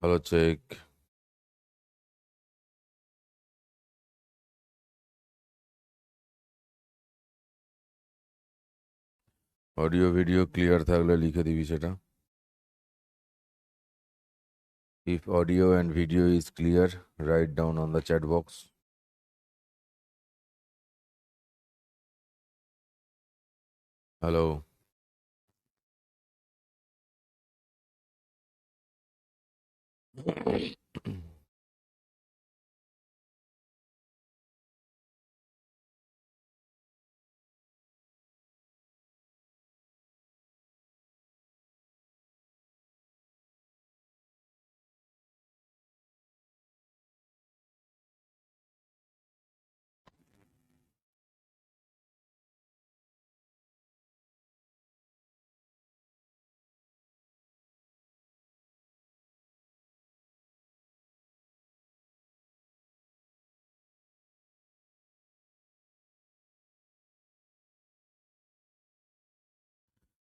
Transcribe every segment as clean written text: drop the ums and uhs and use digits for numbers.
Hello, check. Audio video clear থাকলে লিখে দিবি সেটা। If audio and video is clear, write down on the chat box. Hello.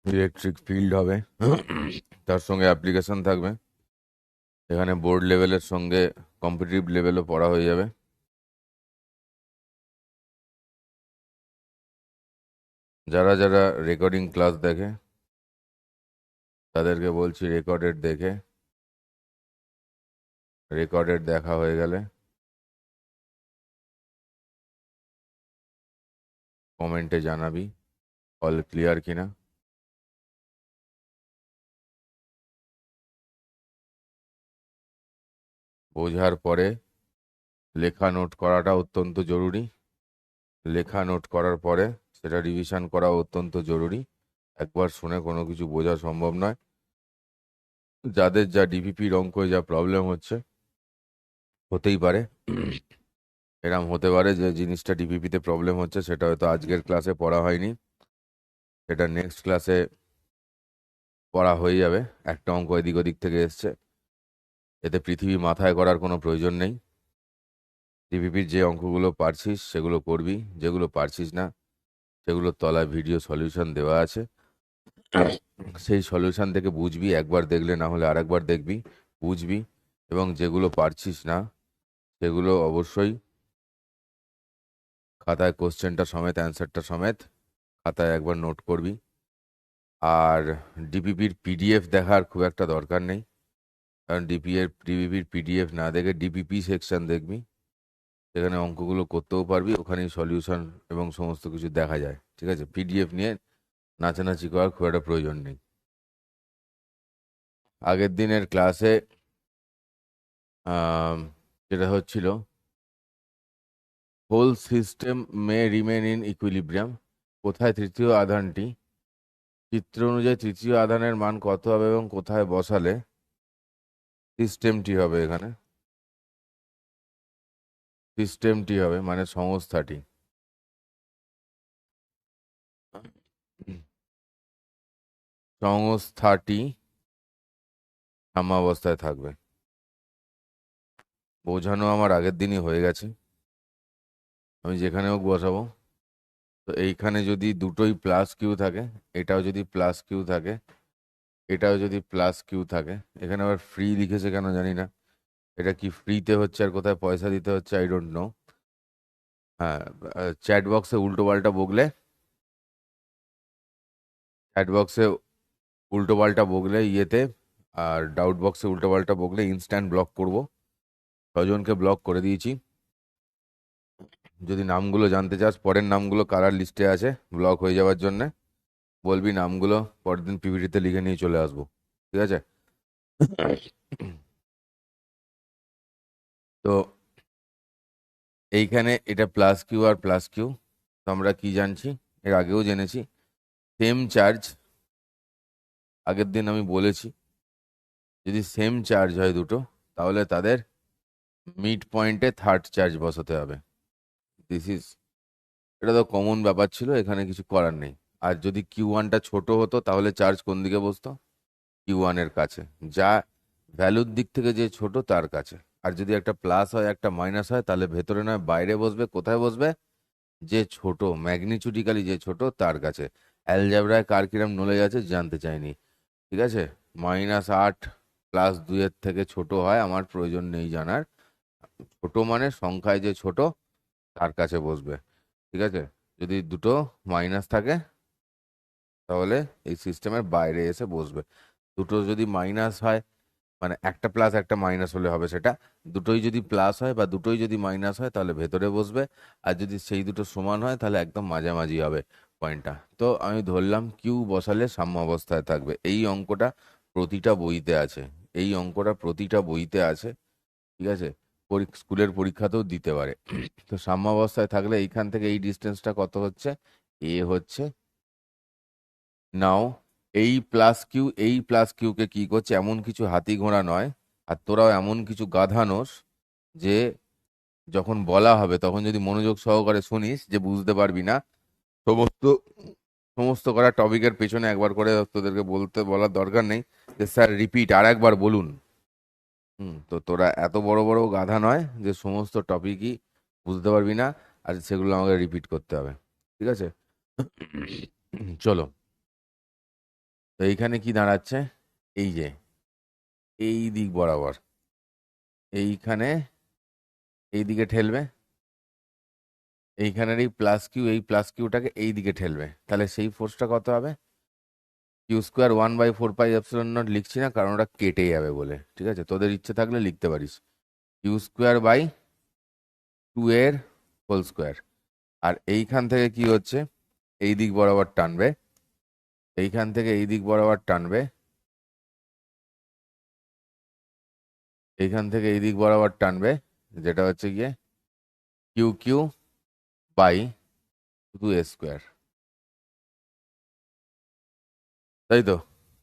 Electric field হবে, তার সঙ্গে অ্যাপ্লিকেশন থাকবে। এখানে বোর্ড লেভেলের সঙ্গে কম্পিটিটিভ লেভেলও পড়া হয়ে যাবে। যারা যারা রেকর্ডিং ক্লাস দেখে তাদেরকে বলছি রেকর্ডেড দেখে, রেকর্ডেড দেখা হয়ে গেলে কমেন্টে জানাবি অল ক্লিয়ার কিনা। বোঝার পরে লেখা নোট করাটা অত্যন্ত জরুরি। লেখা নোট করার পরে সেটা রিভিশন করা অত্যন্ত জরুরি। একবার শুনে কোনো কিছু বোঝা সম্ভব নয়। যাদের যা ডিপিপির অঙ্কে যা প্রবলেম হচ্ছে, হতেই পারে এরম হতে পারে যে জিনিসটা ডিপিপিতে প্রবলেম হচ্ছে সেটা হয়তো আজকের ক্লাসে পড়া হয়নি, সেটা নেক্সট ক্লাসে পড়া হয়ে যাবে। একটা অঙ্ক এদিক ওদিক থেকে এসছে, এতে পৃথিবী মাথায় করার কোনো প্রয়োজন নেই। ডিপিপির যে অঙ্কগুলো পারছিস সেগুলো করবি, যেগুলো পারছিস না সেগুলোর তলায় ভিডিও সলিউশন দেওয়া আছে, সেই সলিউশন থেকে বুঝবি। একবার দেখলে না হলে আরেকবার দেখবি, বুঝবি। এবং যেগুলো পারছিস না সেগুলো অবশ্যই খাতায় কোশ্চেনটা সমেত, অ্যান্সারটা সমেত খাতায় একবার নোট করবি। আর ডিপিপির পিডিএফ দেখার খুব একটা দরকার নেই, কারণ ডিপিপির পিডিএফ না দেখে ডিপিপি সেকশন দেখবি, সেখানে অঙ্কগুলো করতেও পারবি, ওখানেই সলিউশন এবং সমস্ত কিছু দেখা যায়। ঠিক আছে, পিডিএফ নিয়ে নাচানাচি করার খুব একটা প্রয়োজন নেই। আগের দিনের ক্লাসে যেটা হচ্ছিল, whole system may remain in equilibrium, কোথায় তৃতীয় আধানটি, চিত্র অনুযায়ী তৃতীয় আধানের মান কত হবে এবং কোথায় বসালে সিস্টেমটি হবে। এখানে সিস্টেমটি হবে মানে সংস্থাটি। সংস্থাটি সাম্যাবস্থায় থাকবে। বোঝানো আমার আগের দিনই হয়ে গেছে, আমি যেখানে হোক বসাবো। তো এইখানে যদি দুটোই প্লাস কিউ থাকে, এটাও যদি প্লাস কিউ থাকে, এটাও যদি প্লাস কিউ থাকে, এখানে আবার ফ্রি লিখেছে কেন জানি না, এটা কি ফ্রিতে হচ্ছে আর কোথায় পয়সা দিতে হচ্ছে আই ডোন্ট নো। হ্যাঁ, চ্যাট বক্সে উল্টো পাল্টা বকলে, চ্যাট বক্সে উল্টো পাল্টা বকলে ইয়েতে, আর ডাউট বক্সে উল্টো পাল্টা বকলে ইনস্ট্যান্ট ব্লক করব। 6জনকে ব্লক করে দিয়েছি। যদি নামগুলো জানতে চাস, পরের নামগুলো কারার লিস্টে আছে ব্লক হয়ে যাওয়ার জন্যে, বলবি নামগুলো পরের দিন পিপিটিতে লিখে নিয়ে চলে আসবো। ঠিক আছে? তো এইখানে এটা plus Q R plus Q, তো আমরা কি জানছি, এর আগেও জেনেছি। সেম চার্জ, আগের দিন আমি বলেছি যদি সেম চার্জ হয় দুটো, তাহলে তাদের মিড পয়েন্টে থার্ড চার্জ বসাতে হবে। দিস ইজ, এটা তো কমন ব্যাপার ছিল, এখানে কিছু করার নেই। আর যদি কিউ ওয়ানটা ছোট হতো তাহলে চার্জ কোন দিকে বসতো, কিউ ওয়ানের কাছে, যা ভ্যালুর দিক থেকে যে ছোট তার কাছে। আর যদি একটা প্লাস হয় একটা মাইনাস হয় তাহলে ভেতরে নয় বাইরে বসবে। কোথায় বসবে? যে ছোট, ম্যাগনিচুডিক্যালি যে ছোট তার কাছে। অ্যালজেব্রায় কার কিরম নলেজ আছে জানতে চাইনি। ঠিক আছে, -8 +2 থেকে ছোট হয় আমার প্রয়োজন নেই জানার। ছোট মানে সংখ্যায় যে ছোট তার কাছে বসবে, ঠিক আছে? যদি দুটো মাইনাস থাকে তাহলে এই সিস্টেমের বাইরে এসে বসবে। দুটো যদি মাইনাস হয়, মানে একটা প্লাস একটা মাইনাস হলে হবে সেটা। দুটোই যদি প্লাস হয় বা দুটোই যদি মাইনাস হয় তাহলে ভেতরে বসবে। আর যদি সেই দুটো সমান হয় তাহলে একদম মাঝামাঝি হবে পয়েন্টটা। তো আমি ধরলাম কিউ বসালে সাম্যাবস্থায় থাকবে। এই অঙ্কটা প্রতিটা বইতে আছে, এই অঙ্কটা প্রতিটা বইতে আছে, ঠিক আছে? স্কুলের পরীক্ষাতেও দিতে পারে। তো সাম্যাবস্থায় থাকলে এইখান থেকে এই ডিস্টেন্সটা কত হচ্ছে? এ হচ্ছে। নাও এই প্লাস কিউকে কি করছে, এমন কিছু হাতি ঘোড়া নয় আর তোরাও এমন কিছু গাধা নোস যে যখন বলা হবে তখন যদি মনোযোগ সহকারে শুনিস যে বুঝতে পারবি না। সমস্ত সমস্ত করা টপিকের পেছনে একবার করে তোদেরকে বলার দরকার নেই যে স্যার রিপিট আর একবার বলুন। তো তোরা এত বড় বড় গাধা নয় যে সমস্ত টপিকই বুঝতে পারবি না আর সেগুলো আমাকে রিপিট করতে হবে, ঠিক আছে? চলো, তো এইখানে কি দাঁড়াচ্ছে? এই যে এই দিক বরাবর এইখানে এই দিকে ঠেলবে, এইখানের এই প্লাস কিউটাকে এই দিকে ঠেলবে, তাহলে সেই ফোর্সটা কত হবে? কিউ² 1/4πε0 লিখছি না কারণ ওটা কেটে যাবে বলে, ঠিক আছে? তোদের ইচ্ছে থাকলে লিখতে পারিস Q²/2 এর হোল স্কোয়ার। আর এইখান থেকে কি হচ্ছে, এই দিক বরাবর টানবে, এইখান থেকে এই দিক বরাবর টানবে, এইখান থেকে এই দিক বরাবর টানবে, যেটা হচ্ছে গিয়ে Q²/2 a²। তাই তো?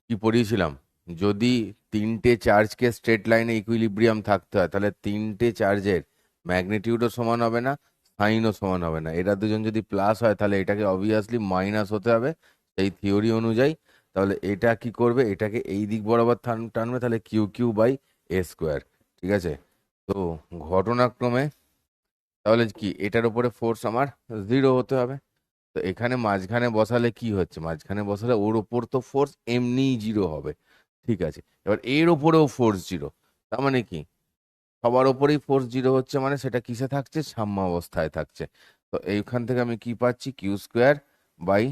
কি পড়িয়েছিলাম? যদি তিনটে চার্জকে স্ট্রেট লাইনে ইকুইলিব্রিয়াম থাকতে হয় তাহলে তিনটে চার্জের ম্যাগনিটিউডও সমান হবে না, সাইনও সমান হবে না। এরা দুজন যদি প্লাস হয় তাহলে এটাকে অবভিয়াসলি মাইনাস হতে হবে সেই থিওরি অনুযায়ী। তাহলে এটা কি করবে, এটাকে এই দিক বরাবর টানবে, তাহলে Q²/a², ঠিক আছে? তো ঘটনাক্রমে তাহলে কি এটার উপরে ফোর্স আমার 0 হতে হবে। তো এখানে মাঝখানে বসালে কি হচ্ছে, মাঝখানে বসালে ওর ওপর তো ফোর্স এমনিই 0 হবে, ঠিক আছে? এবার এর ওপরেও ফোর্স 0, তার মানে কি সবার ওপরেই ফোর্স 0 হচ্ছে, মানে সেটা কিসে থাকছে? সাম্যাবস্থায় থাকছে। তো এইখান থেকে আমি কি পাচ্ছি? Q²/4 a²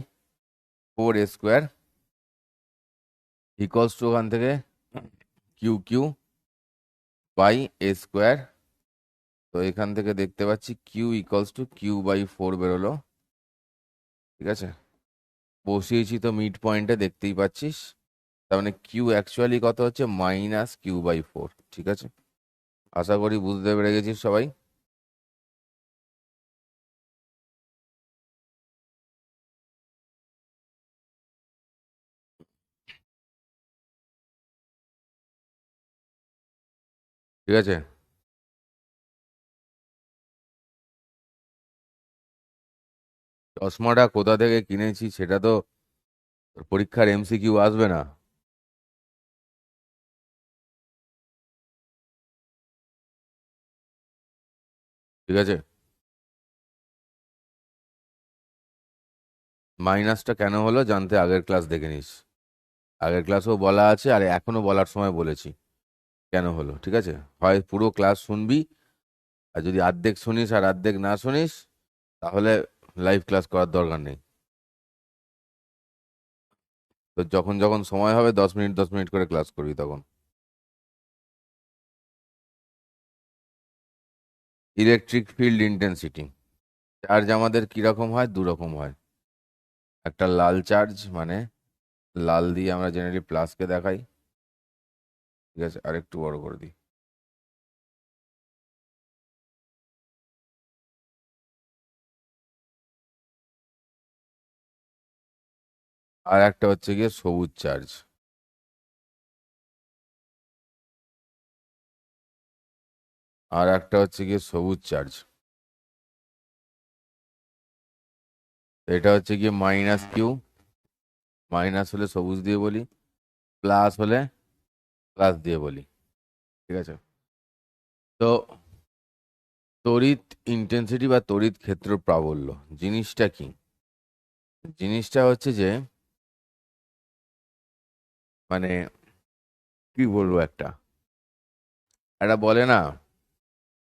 ইকুয়ালস টু ওখান থেকে Q/a²। তো এখান থেকে দেখতে পাচ্ছি Q=Q/4 বেরোলো, ঠিক আছে? বসিয়েছি তো মিড পয়েন্টে, দেখতেই পাচ্ছিস। তার মানে কিউ অ্যাকচুয়ালি কত হচ্ছে? -Q/4, ঠিক আছে? আশা করি বুঝতে পেরে গেছিস সবাই। ঠিক আছে? চশমাটা কোথা থেকে কিনেছি সেটা তো পরীক্ষার MCQ আসবে না, ঠিক আছে? মাইনাসটা কেন হলো জানতে আগের ক্লাস দেখে নিস। আগের ক্লাসেও বলা আছে আর এখনো বলার সময় বলেছি কেন হলো, ঠিক আছে? হয় পুরো ক্লাস শুনবি, আর যদি অর্ধেক শুনিস আর অর্ধেক না শুনিস তাহলে লাইভ ক্লাস করার দরকার নেই। তো যখন যখন সময় হবে 10 মিনিট 10 মিনিট করে ক্লাস করবি তখন। ইলেকট্রিক ফিল্ড ইন্টেন্সিটি চার্জ আমাদের কিরকম হয়? দুরকম হয়। একটা লাল চার্জ, মানে লাল দিয়ে আমরা জেনারেলি প্লাসকে দেখাই, ঠিক আছে? আর একটু বড় করে দিই। আর একটা হচ্ছে গিয়ে সবুজ চার্জ। আর একটা হচ্ছে গিয়ে সবুজ চার্জ। এটা হচ্ছে গিয়ে -Q। মাইনাস হলে সবুজ দিয়ে বলি, প্লাস হলে প্লাস দিয়ে বলি, ঠিক আছে? তো তড়িৎ ইন্টেন্সিটি বা তড়িৎ ক্ষেত্র প্রাবল্য জিনিসটা কি? জিনিসটা হচ্ছে যে মানে কি বলবো, একটা একটা বলে না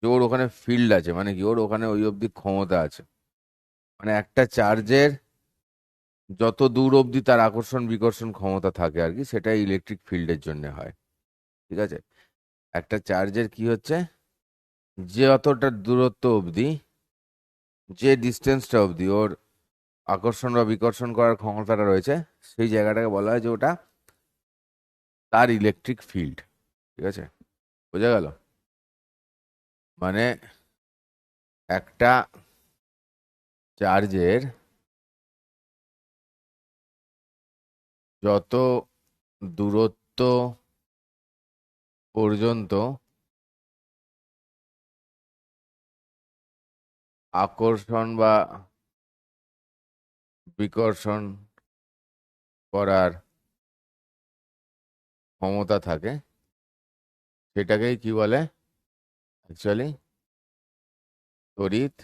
যে ওর ওখানে ফিল্ড আছে, মানে কি ওর ওখানে ওই অবধি ক্ষমতা আছে। মানে একটা চার্জের যত দূর অবধি তার আকর্ষণ বিকর্ষণ ক্ষমতা থাকে আর কি, সেটা ইলেকট্রিক ফিল্ডের জন্য হয়। ঠিক আছে, একটা চার্জের কি হচ্ছে, যে অতটা দূরত্ব অবধি, যে ডিস্টেন্সটা অবধি ওর আকর্ষণ বা বিকর্ষণ করার ক্ষমতাটা রয়েছে, সেই জায়গাটাকে বলা হয় যে ওটা তার ইলেকট্রিক ফিল্ড। ঠিক আছে, বোঝা গেল? মানে একটা চার্জের যত দূরত্ব পর্যন্ত আকর্ষণ বা বিকর্ষণ করার ক্ষমতা থাকে, সেটাকেই কি বলে অ্যাকচুয়ালি তড়িৎ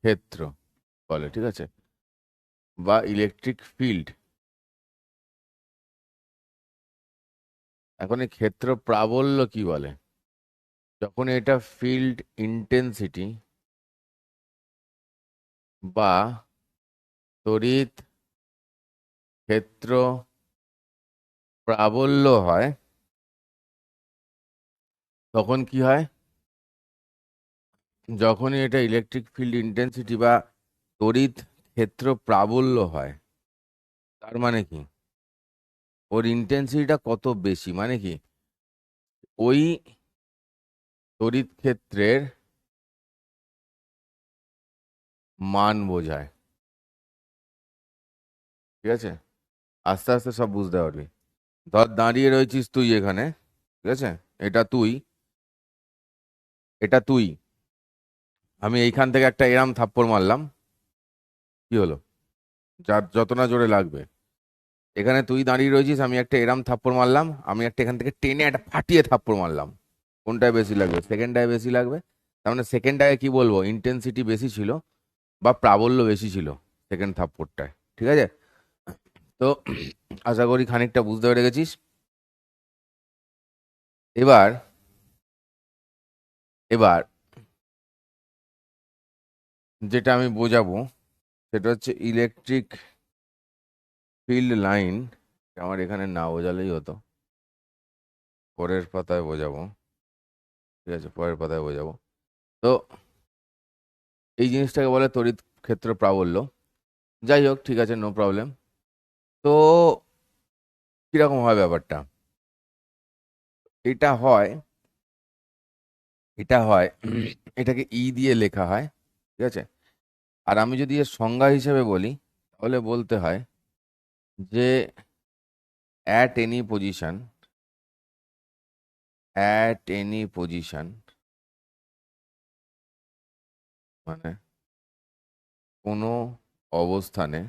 ক্ষেত্র বলে। ঠিক আছে, বা ইলেকট্রিক ফিল্ড। এখন এই ক্ষেত্র প্রাবল্য কি বলে, যখন এটা ফিল্ড ইন্টেন্সিটি বা তড়িৎ ক্ষেত্র প্রাবল্য হয়, তখন কি হয়, যখনই এটা ইলেকট্রিক ফিল্ড ইন্টেন্সিটি বা তড়িৎ ক্ষেত্র প্রাবল্য হয়, তার মানে কি ওর ইন্টেন্সিটিটা কত বেশি, মানে কি ওই তড়িৎ ক্ষেত্রের মান বোঝায়। ঠিক আছে, আস্তে আস্তে সব বুঝতে পারবি। ধর দাঁড়িয়ে রয়েছিস তুই এখানে, ঠিক আছে, এটা তুই, এটা তুই, আমি এইখান থেকে একটা এরাম থাপ্পড় মারলাম, কি হলো, যার যত না জোরে লাগবে। এখানে তুই দাঁড়িয়ে রয়েছিস, আমি একটা এরাম থাপ্পড় মারলাম, আমি একটা এখান থেকে টেনে একটা ফাটিয়ে থাপ্পড় মারলাম, কোনটায় বেশি লাগবে? সেকেন্ডটায় বেশি লাগবে। তার মানে সেকেন্ডটায় কি বলবো, ইন্টেন্সিটি বেশি ছিল বা প্রাবল্য বেশি ছিল সেকেন্ড থাপ্পড়টায়। ঠিক আছে, তো আশা করি খানিকটা বুঝতে পেরে গেছিস। এবার এবার যেটা আমি বোঝাবো সেটা হচ্ছে ইলেকট্রিক ফিল্ড লাইন। আমার এখানে না বোঝালেই হতো, পরের পাতায় বোঝাবো। ঠিক আছে, পরের পাতায় বোঝাবো। তো এই জিনিসটাকে বলে তড়িৎ ক্ষেত্র প্রাবল্য। যাই হোক, ঠিক আছে, নো প্রবলেম। তো কিরকম হয় ব্যাপারটা, এটা হয়, এটা হয় এটাকে ই দিয়ে লেখা হয়। ঠিক আছে, আর আমি যদি এর সংজ্ঞা হিসেবে বলি, তাহলে বলতে হয় যে at any position, at any position মানে কোনো অবস্থানে,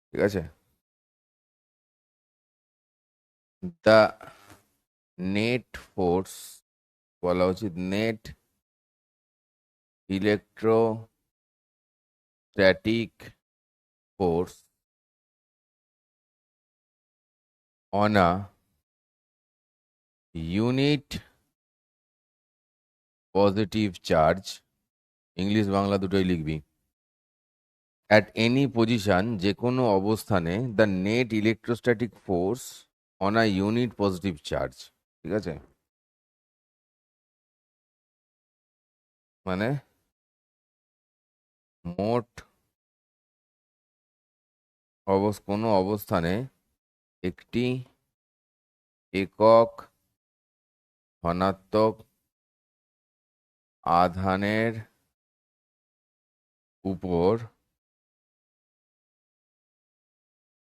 ঠিক আছে, দ্য নেট ফোর্স, বলা উচিত net electrostatic force on a unit positive charge, English Bangla দুটোই লিখবি, অ্যাট এনি পজিশন যে কোনো অবস্থানে, the net electrostatic force on a unit positive charge. ঠিক আছে, মানে মোট কোনো অবস্থানে একটি একক ধনাত্মক আধানের উপর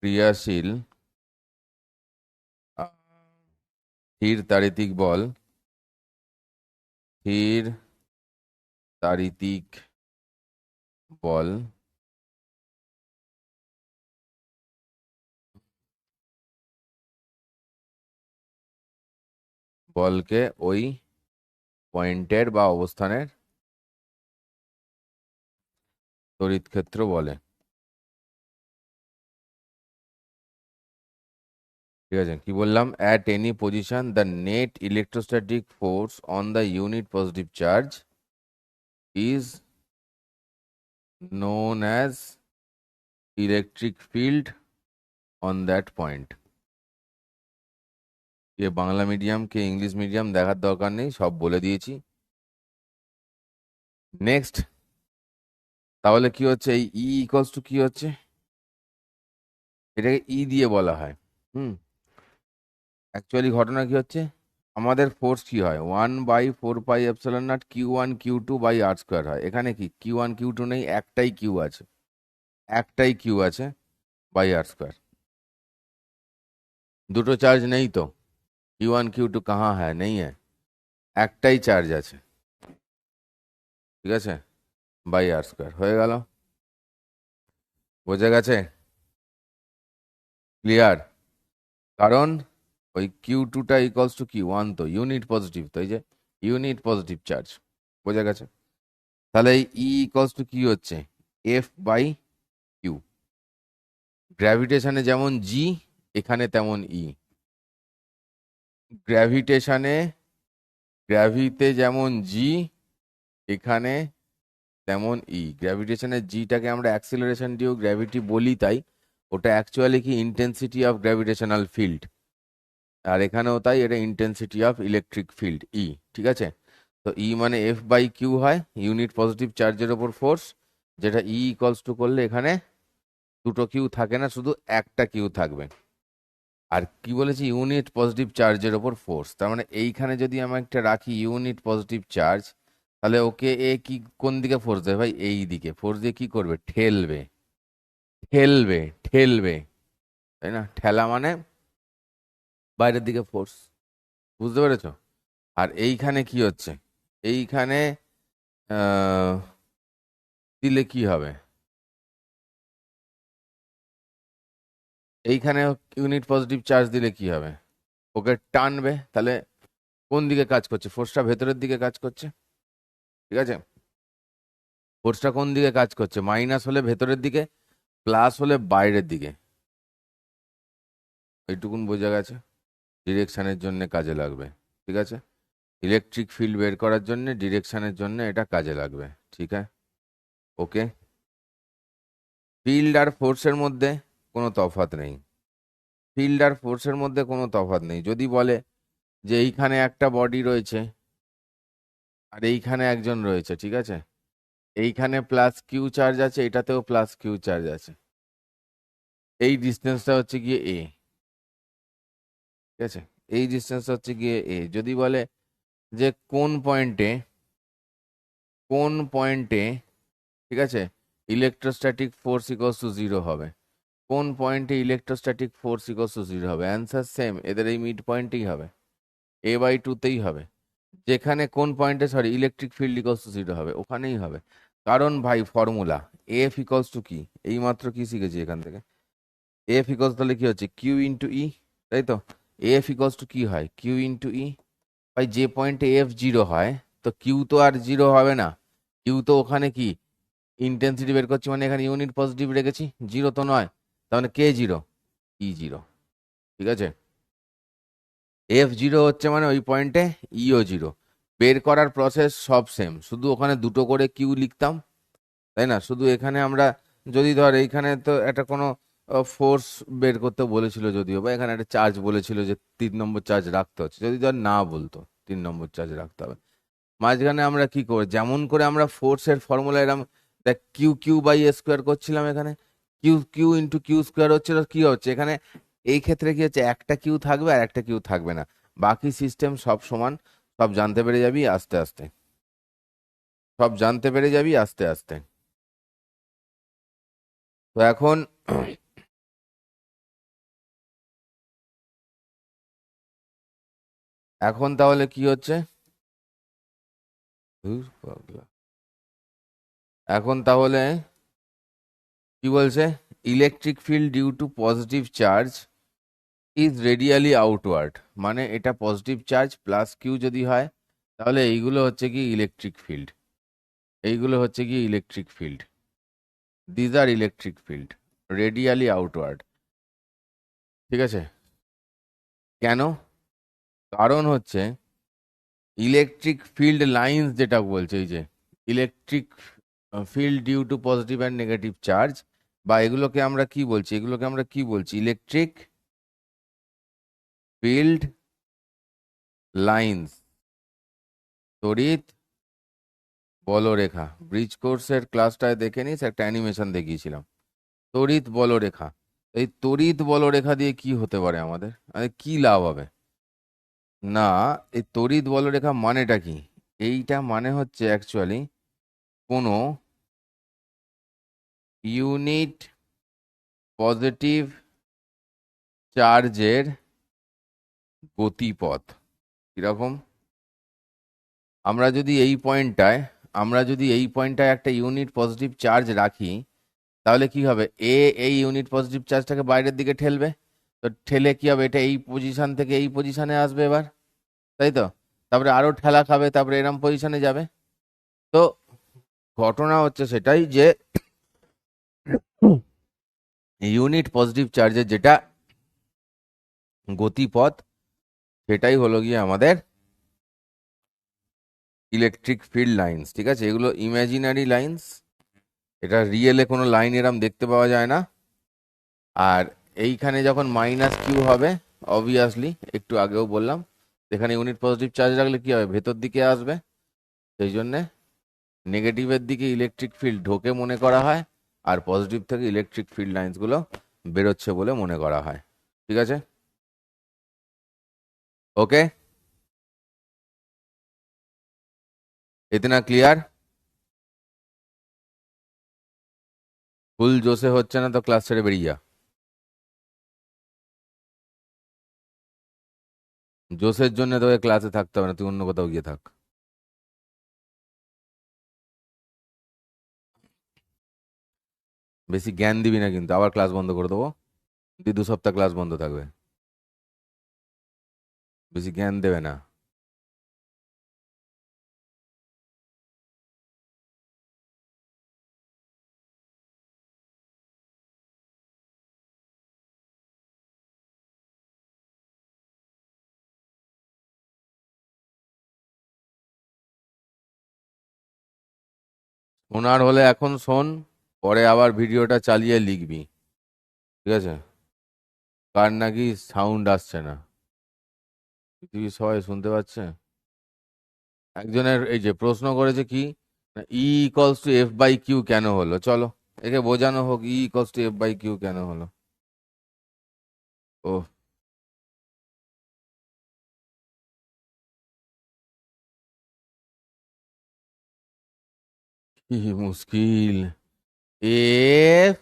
ক্রিয়াশীল আহ, স্থির তাড়িতিক বল, স্থির তাড়িতিক বল বলকে ওই পয়েন্টের বা অবস্থানের তড়িৎ ক্ষেত্র বলে। ঠিক আছে, কি বললাম? At any position the net electrostatic force on the unit positive charge is known as electric field on that point. K Bangla medium K English medium দেখার দরকার নেই, সব বলে দিয়েছি। নেক্সট, তাহলে কি হচ্ছে? এই ই ইকুয়ালস টু কি হচ্ছে? এটাকে ই দিয়ে বলা হয়। অ্যাকচুয়ালি ঘটনা কি হচ্ছে? আমাদের ফোর্স কি হয়? 1/4πε0 Q1 Q2 by R square হয়। এখানে কি Q1 Q2 নেই, একটাই কিউ আছে, একটাই কিউ আছে বাই আর স্কোয়ার। দুটো চার্জ নেই তো, Q1 Q2 কাহা হ্যাঁ, নেই হ্যাঁ, একটাই চার্জ আছে, ঠিক আছে, বাই আর স্কোয়ার হয়ে গেল। বোঝা গেছে? ক্লিয়ার? কারণ ওই Q2টা ইকুয়ালস টু Q1, তো ইউনিট পজিটিভ, তো এই যে ইউনিট পজিটিভ চার্জ। বোঝা গেছে? তাহলে এই ই ইকুয়ালস টু কি হচ্ছে? F by Q. গ্র্যাভিটেশনে যেমন জি, এখানে তেমন ই। গ্র্যাভিটেশনে, গ্র্যাভিতে যেমন জি, এখানে তেমন ই। গ্র্যাভিটেশনের জিটাকে আমরা অ্যাক্সিলারেশন দিয়েও গ্র্যাভিটি বলি, তাই ওটা অ্যাকচুয়ালি কি ইন্টেন্সিটি অফ গ্র্যাভিটেশনাল ফিল্ড, আর এখানেও তাই, এটা ইন্টেন্সিটি অফ ইলেকট্রিক ফিল্ড ই। ঠিক আছে, তো ই মানে এফ বাই কিউ হয়, ইউনিট পজিটিভ চার্জের ওপর ফোর্স, যেটা ই ইকুয়ালস টু করলে এখানে দুটো কিউ থাকে না, শুধু একটা কিউ থাকবে। আর কি বলেছি? ইউনিট পজিটিভ চার্জের ওপর ফোর্স, তার মানে এইখানে যদি আমি একটা রাখি ইউনিট পজিটিভ চার্জ, তাহলে ওকে এ কি কোন দিকে ফোর্স দেবে ভাই? এই দিকে ফোর্স দিয়ে কি করবে? ঠেলবে, ঠেলবে, ঠেলবে, তাই না? ঠেলা মানে বাইরের দিকে ফোর্স। বুঝতে পেরেছো? আর এইখানে কি হচ্ছে? এইখানে দিলে কি হবে? এইখানে ইউনিট পজিটিভ চার্জ দিলে কি হবে? ওকে টানবে, তাহলে কোন দিকে কাজ করছে? ফোর্সটা ভেতরের দিকে কাজ করছে, ঠিক আছে? ফোর্সটা কোন দিকে কাজ করছে? মাইনাস হলে ভেতরের দিকে, প্লাস হলে বাইরের দিকে। এইটুকুন বোঝা গেছে? ডিরেকশনের জন্য কাজে লাগবে, ঠিক আছে? ইলেকট্রিক ফিল্ড বের করার জন্য, ডিরেকশনের জন্য এটা কাজে লাগবে, ঠিক আছে? ওকে, ফিল্ড আর ফোর্সের মধ্যে কোনো তফাৎ নেই, ফিল্ড আর ফোর্সের মধ্যে কোনো তফাৎ নেই। যদি বলে যে এইখানে একটা বডি রয়েছে আর এইখানে একজন রয়েছে, ঠিক আছে, এইখানে প্লাস কিউ চার্জ আছে, এটাতেও প্লাস কিউ চার্জ আছে, এই ডিস্টেন্সটা হচ্ছে গিয়ে এ, ঠিক আছে, এই ডিস্টেন্সটা হচ্ছে গিয়ে এ। যদি বলে যে কোন পয়েন্টে, কোন পয়েন্টে, ঠিক আছে, electrostatic force equals to zero হবে, কোন পয়েন্টে electrostatic force equals to zero হবে? অ্যান্সার সেম, এদের এই মিড পয়েন্টেই হবে, a/2তেই হবে। যেখানে কোন পয়েন্টে, sorry, electric field equals to zero হবে, ওখানেই হবে। কারণ ভাই ফর্মুলা এফ ইকুয়ালস টু কি, এই মাত্র কি শিখেছি এখান থেকে? এফ ইকুয়ালস, তাহলে কি হচ্ছে? কিউ ইন্টু ই, তাই তো? এফ ইকুয়ালস টু কি হয়? কিউ ইন্টু ই। ভাই যে পয়েন্টে এফ জিরো হয়, তো কিউ তো আর জিরো হবে না, কিউ তো ওখানে কি ইন্টেন্সিটি বের করছি, মানে এখানে ইউনিট পজিটিভ রেখেছি, জিরো তো নয়, তার মানে কে জিরো? ই জিরো, ঠিক আছে? এফ জিরো হচ্ছে মানে ওই পয়েন্টে ইও জিরো। বের করার প্রসেস সব সেম, শুধু ওখানে দুটো করে কিউ লিখতাম, তাই না? শুধু এখানে আমরা যদি ধর এইখানে তো একটা কোনো ফোর্স বের করতে বলেছিল যদিও, বা এখানে একটা চার্জ বলেছিল যে 3 নম্বর চার্জ রাখতে হচ্ছে, যদি ধর না বলতো 3 নম্বর চার্জ রাখতে হবে, মাঝখানে আমরা কি করি, যেমন করে আমরা ফোর্সের ফর্মুলা এরকম দেখ q q by a square করছিলাম, এখানে q q into q square হচ্ছিল, কি হচ্ছে এখানে? এই ক্ষেত্রে কি হচ্ছে? একটা কিউ থাকবে আর একটা কিউ থাকবে না, বাকি সিস্টেম সব সমান। সব জানতে পেরে যাবি আস্তে আস্তে, সব জানতে পেরে যাবি আস্তে আস্তে। তো এখন এখন তাহলে কি হচ্ছে? ধুর পাগলা। এখন তাহলে কি বলছে? Electric field due to positive charge is radially outward, মানে এটা পজিটিভ চার্জ প্লাস কিউ যদি হয়, তাহলে এইগুলো হচ্ছে কি ইলেকট্রিক ফিল্ড, এইগুলো হচ্ছে কি electric field, these are electric field radially outward, ঠিক আছে? কেন? কারণ হচ্ছে ইলেকট্রিক ফিল্ড লাইন্স যেটা বলছে, এই যে electric field due to positive and negative charge, বা এগুলোকে আমরা কি বলছি, এগুলোকে আমরা কি বলছি, ইলেকট্রিক ফিল্ড লাইন্স, তড়িৎ বলরেখা। ব্রিজ কোর্সের ক্লাসটায় দেখে নিস, একটা অ্যানিমেশন দেখিয়েছিলাম, তড়িৎ বলরেখা। এই তড়িৎ বলরেখা দিয়ে কি হতে পারে আমাদের, কি লাভ হবে? না, এই তড়িৎ বলরেখা মানেটা কি? এইটা মানে হচ্ছে অ্যাকচুয়ালি কোনো ইউনিট পজিটিভ চার্জের গতিপথ। কিরকম? আমরা যদি এই পয়েন্টটায় একটা ইউনিট পজিটিভ চার্জ রাখি, তাহলে কি হবে? এই ইউনিট পজিটিভ চার্জটাকে বাইরের দিকে ঠেলবে, তো ঠেলে কি হবে, এটা এই পজিশন থেকে এই পজিশনে আসবে এবার, তাই তো? তারপরে আরো ঠেলা খাবে, তারপরে এরম পজিশনে যাবে। তো ঘটনা হচ্ছে সেটাই যে ইউনিট পজিটিভ চার্জের যেটা গতিপথ, সেটাই হলো গিয়ে আমাদের ইলেকট্রিক ফিল্ড লাইন্স। ঠিক আছে, এগুলো ইমাজিনারি লাইন্স, এটা রিয়েলে কোনো লাইন এরম দেখতে পাওয়া যায় না। আর এইখানে যখন মাইনাস কিউ হবে, অবভিয়াসলি একটু আগেও বললাম, এখানে ইউনিট পজিটিভ চার্জ রাখলে কি হবে, ভেতর দিকে আসবে, সেই জন্যে নেগেটিভের দিকে ইলেকট্রিক ফিল্ড ঢোকে মনে করা হয়, আর পজিটিভ থেকে ইলেকট্রিক ফিল্ড লাইন্সগুলো বেরোচ্ছে বলে মনে করা হয়। ঠিক আছে, ওকে, ইতনা ক্লিয়ার? ফুল জোশে হচ্ছে না তো ক্লাস ছেড়ে বেরিয়ে যা। জোশের জন্য তোকে ক্লাসে থাকতে হবে না, তুই অন্য কোথাও গিয়ে থাক। বেশি জ্ঞান দিবি না কিন্তু, আবার ক্লাস বন্ধ করে দেবো। 2 সপ্তাহ ক্লাস বন্ধ থাকবে। বেশি জ্ঞান দেবে না। শোনার হলে এখন শোন, পরে আবার ভিডিওটা চালিয়ে লিখবি। ঠিক আছে? কার নাকি সাউন্ড আসছে না, পৃথিবীর সবাই শুনতে পাচ্ছে। একজনের এই যে প্রশ্ন করেছে কি, E equals to F by Q কেন হলো, চলো একে বোঝানো হোক, E equals to F by Q কেন হলো। ও, কি মুশকিল। এফ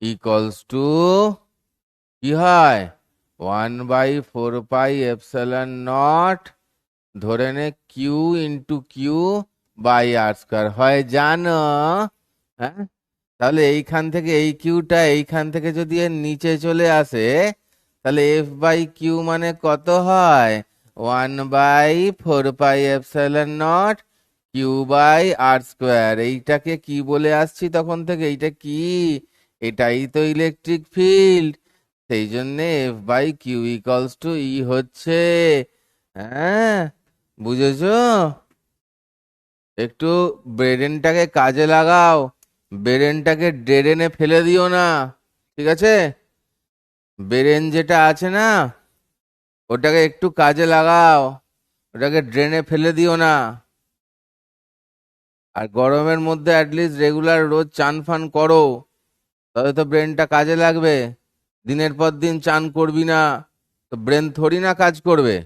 ইকলস টু কি হয়, 1/4πε0, ধরে নে Q into Q by R square হয়, জানো? হ্যাঁ, তাহলে এইখান থেকে এই কিউটা এইখান থেকে যদি এর নিচে চলে আসে, তাহলে এফ বাই কিউ মানে কত হয়, 1/4πε0 কিউ বাই আর স্কোয়ার। এইটাকে কি বলে আসছি তখন থেকে, এইটা কি, এটাই তো ইলেকট্রিক ফিল্ড। সেই জন্যে F by q equals to E হচ্ছে। হ্যাঁ, বুঝেছো? একটু ব্রেনটাকে কাজে লাগাও, ব্রেনটাকে ড্রেনে ফেলে দিও না। ঠিক আছে? ব্রেন যেটা আছে না, ওটাকে একটু কাজে লাগাও, ওটাকে ড্রেনে ফেলে দিও না। আর গরমের মধ্যে অ্যাটলিস্ট রেগুলার রোজ চান ফান করো, তবে তো ব্রেনটা কাজে লাগবে। দিনের পর দিন চান করবি না, তো ব্রেন থোড়ি না কাজ করবে।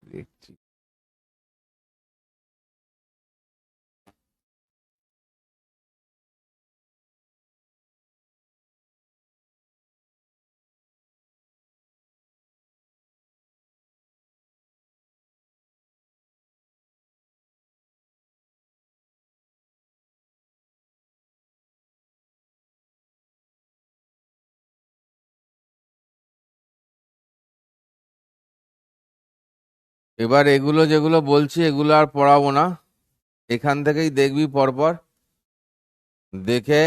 দেখছি। এবার এগুলো যেগুলো বলছি এগুলো আর পড়াবো না, এখান থেকেই দেখবি পরপর, দেখে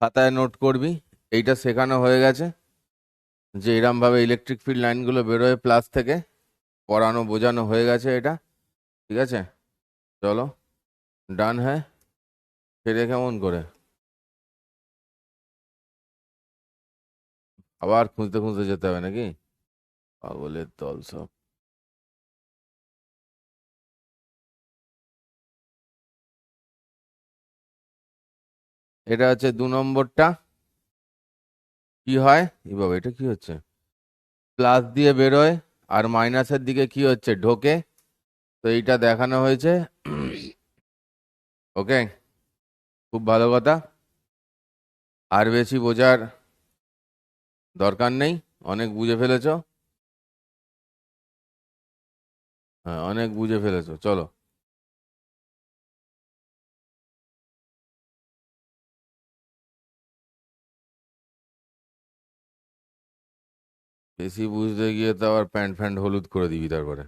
খাতায় নোট করবি। এইটা শেখানো হয়ে গেছে যে এরম ভাবে ইলেকট্রিক ফিল্ড লাইনগুলো বেরোয় প্লাস থেকে, পড়ানো বোঝানো হয়ে গেছে এটা। ঠিক আছে, চলো, ডান হ্যাঁ। ফিরে কেমন করে আবার খুঁজতে খুঁজতে যেতে হবে নাকি? পাগলের দল সব। এটা হচ্ছে 2 নম্বরটা। কি হয় এই বাবা, এটা কি হচ্ছে? প্লাস দিয়ে বেরোয় আর মাইনাসের দিকে কি হচ্ছে, ঢোকে। তো এইটা দেখানো হয়েছে। ওকে, খুব ভালো কথা। আর বেশি বোঝার দরকার নেই, অনেক বুঝে ফেলেছো। হ্যাঁ, অনেক বুঝে ফেলেছো, চলো। বেশি বুঝতে গিয়ে তো আবার প্যান্ট ফ্যান্ট হলুদ করে দিবি তারপরে।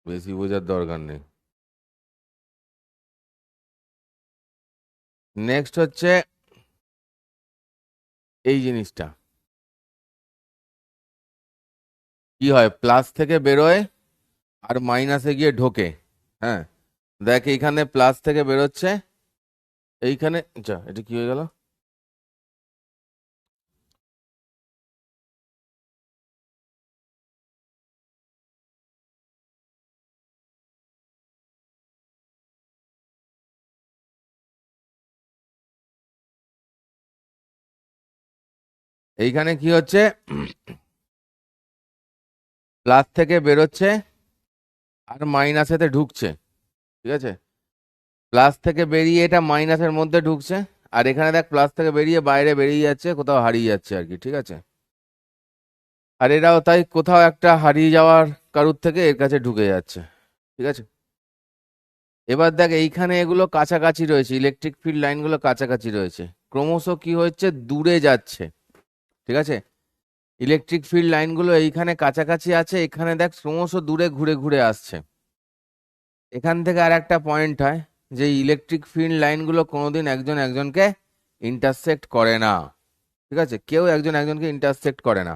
বেশি বোঝার দরকার নেই। নেক্সট হচ্ছে এই জিনিসটা। কি হয়, প্লাস থেকে বেরোয় আর মাইনাসে গিয়ে ঢোকে। হ্যাঁ, দেখ এইখানে প্লাস থেকে বেরোচ্ছে, এইখানে যা, এটা কি হয়ে গেল? এইখানে কি হচ্ছে, প্লাস থেকে বেরোচ্ছে আর মাইনাসেতে ঢুকছে। ঠিক আছে, প্লাস থেকে বেরিয়ে এটা মাইনাসের মধ্যে ঢুকছে, আর এখানে দেখ প্লাস থেকে বেরিয়ে বাইরে বেরিয়ে যাচ্ছে, কোথাও হারিয়ে যাচ্ছে আর কি। ঠিক আছে, আর এরাও তাই কোথাও একটা হারিয়ে যাওয়ার কারুর থেকে এর কাছে ঢুকে যাচ্ছে। ঠিক আছে, এবার দেখ এইখানে এগুলো কাছাকাছি রয়েছে, ইলেকট্রিক ফিল্ড লাইনগুলো কাছাকাছি রয়েছে, ক্রমশ কি হচ্ছে, দূরে যাচ্ছে। ঠিক আছে, ইলেকট্রিক ফিল্ড লাইনগুলো এইখানে কাছাকাছি আছে, এখানে দেখ ক্রমশ দূরে ঘুরে ঘুরে আসছে। এখান থেকে আর একটা পয়েন্ট হয় যে ইলেকট্রিক ফিল্ড লাইনগুলো কোনোদিন একজন একজনকে ইন্টারসেক্ট করে না। ঠিক আছে, কেউ একজন একজনকে ইন্টারসেক্ট করে না।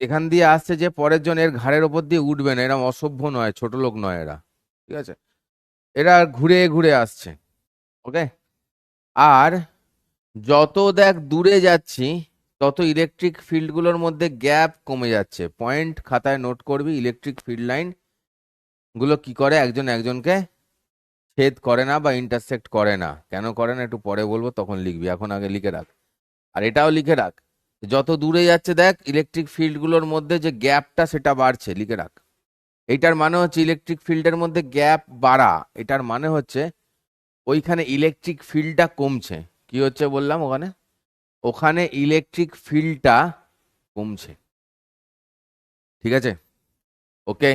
এখান দিয়ে আসছে যে পরের জন এর ঘাড়ের ওপর দিয়ে উঠবে না, এরা অসভ্য নয়, ছোট লোক নয় এরা। ঠিক আছে, এরা ঘুরে ঘুরে আসছে। ওকে, আর যত দেখ দূরে যাচ্ছি তত ইলেকট্রিক ফিল্ডগুলোর মধ্যে গ্যাপ কমে যাচ্ছে। পয়েন্ট খাতায় নোট করবি, ইলেকট্রিক ফিল্ড লাইন গুলো কি করে, একজন একজনকে ছেদ করে না বা ইন্টারসেক্ট করে না। কেন করে না একটু পরে বলবো, তখন লিখবি, এখন আগে লিখে রাখ। আর এটাও লিখে রাখ, যত দূরে যাচ্ছে দেখ ইলেকট্রিক ফিল্ডগুলোর মধ্যে যে গ্যাপটা সেটা বাড়ছে, লিখে রাখ। এইটার মানে হচ্ছে ইলেকট্রিক ফিল্ডের মধ্যে গ্যাপ বাড়া, এটার মানে হচ্ছে ওইখানে ইলেকট্রিক ফিল্ডটা কমছে। কি হচ্ছে বললাম, ওখানে ওখানে ইলেকট্রিক ফিল্ডটা কমছে। ঠিক আছে, ওকে,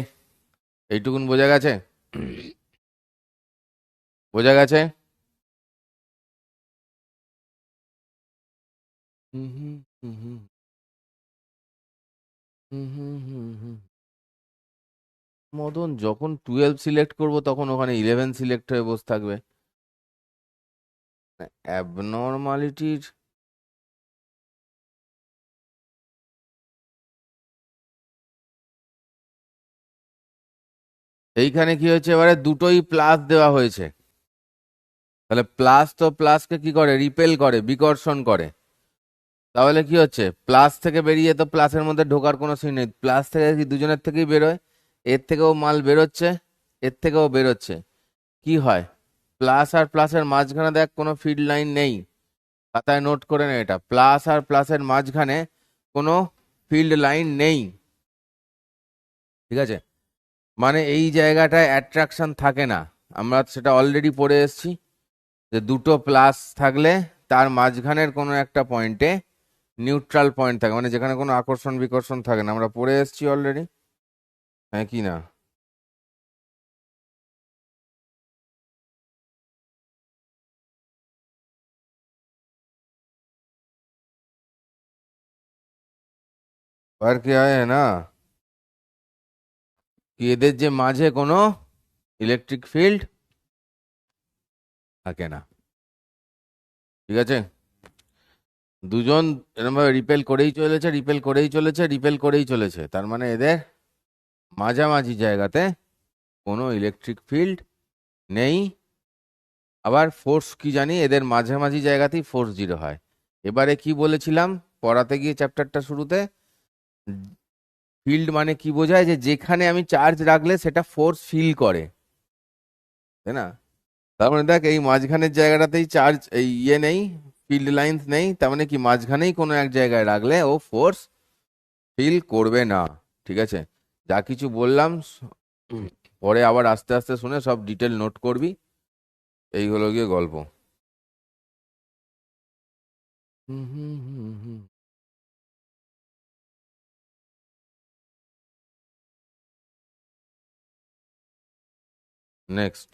এইটুকুন বোঝা গেছে? বোঝা গেছে? হুম হুম হুম হুম হুম হুম হুম হুম। মদন, যখন 12 সিলেক্ট করব তখন ওখানে 11 সিলেক্ট হয়ে বসে থাকবে। অ্যাবনর্মালিটির এইখানে কি হয়েছে, এবারে দুটোই প্লাস দেওয়া হয়েছে। তাহলে প্লাস তো প্লাসকে কি করে, রিপেল করে, বিকর্ষণ করে। তাহলে কি হচ্ছে, প্লাস থেকে বেরিয়ে তো প্লাসের মধ্যে ঢোকার কোনো সিন নেই, প্লাস থেকে কি দুজনের থেকেই বেরোয়। এর থেকেও মাল বেরোচ্ছে, এর থেকেও বেরোচ্ছে। কি হয়, প্লাস আর প্লাসের মাঝখানে দেখ কোনো ফিল্ড লাইন নেই। খাতায় নোট করে নে, এটা প্লাস আর প্লাসের মাঝখানে কোনো ফিল্ড লাইন নেই। ঠিক আছে, মানে এই জায়গাটায় অ্যাট্রাকশন থাকে না। আমরা সেটা অলরেডি পড়ে এসেছি যে দুটো প্লাস থাকলে তার মাঝখানের কোনো একটা পয়েন্টে নিউট্রাল পয়েন্ট থাকে, মানে যেখানে কোনো আকর্ষণ বিকর্ষণ থাকে না, আমরা পড়ে এসেছি অলরেডি। হ্যাঁ কি না? और क्या है ना, কি এদের যে মাঝে কোনো ইলেকট্রিক ফিল্ড থাকে না, ঠিক আছে? দুজন এরকমভাবে রিপেল করেই চলেছে, রিপেল করেই চলেছে, রিপেল করেই চলেছে, তার মানে এদের মাঝামাঝি জায়গাতে কোনো ইলেকট্রিক ফিল্ড নেই। আবার ফোর্স কি জানি, এদের মাঝামাঝি জায়গাতেই ফোর্স জিরো হয়। এবারে কি বলেছিলাম পড়াতে গিয়ে চ্যাপ্টারটা শুরুতে, ফিল্ড মানে কি বোঝায়, যে যেখানে আমি চার্জ রাখলে সেটা ফোর্স ফিল করে, তাই না? তার মানে দেখ এই মাঝখানের জায়গাটাতেই চার্জ এই নেই, ফিল্ড লাইন্স নেই, তার মানে কি মাঝখানেই কোনো এক জায়গায় রাখলে ও ফোর্স ফিল করবে না, ঠিক আছে? যা কিছু বললাম পরে আবার আস্তে আস্তে শুনে সব ডিটেল নোট করবি। এই হলো গিয়ে গল্প। হুম হুম হুম হুম। নেক্সট।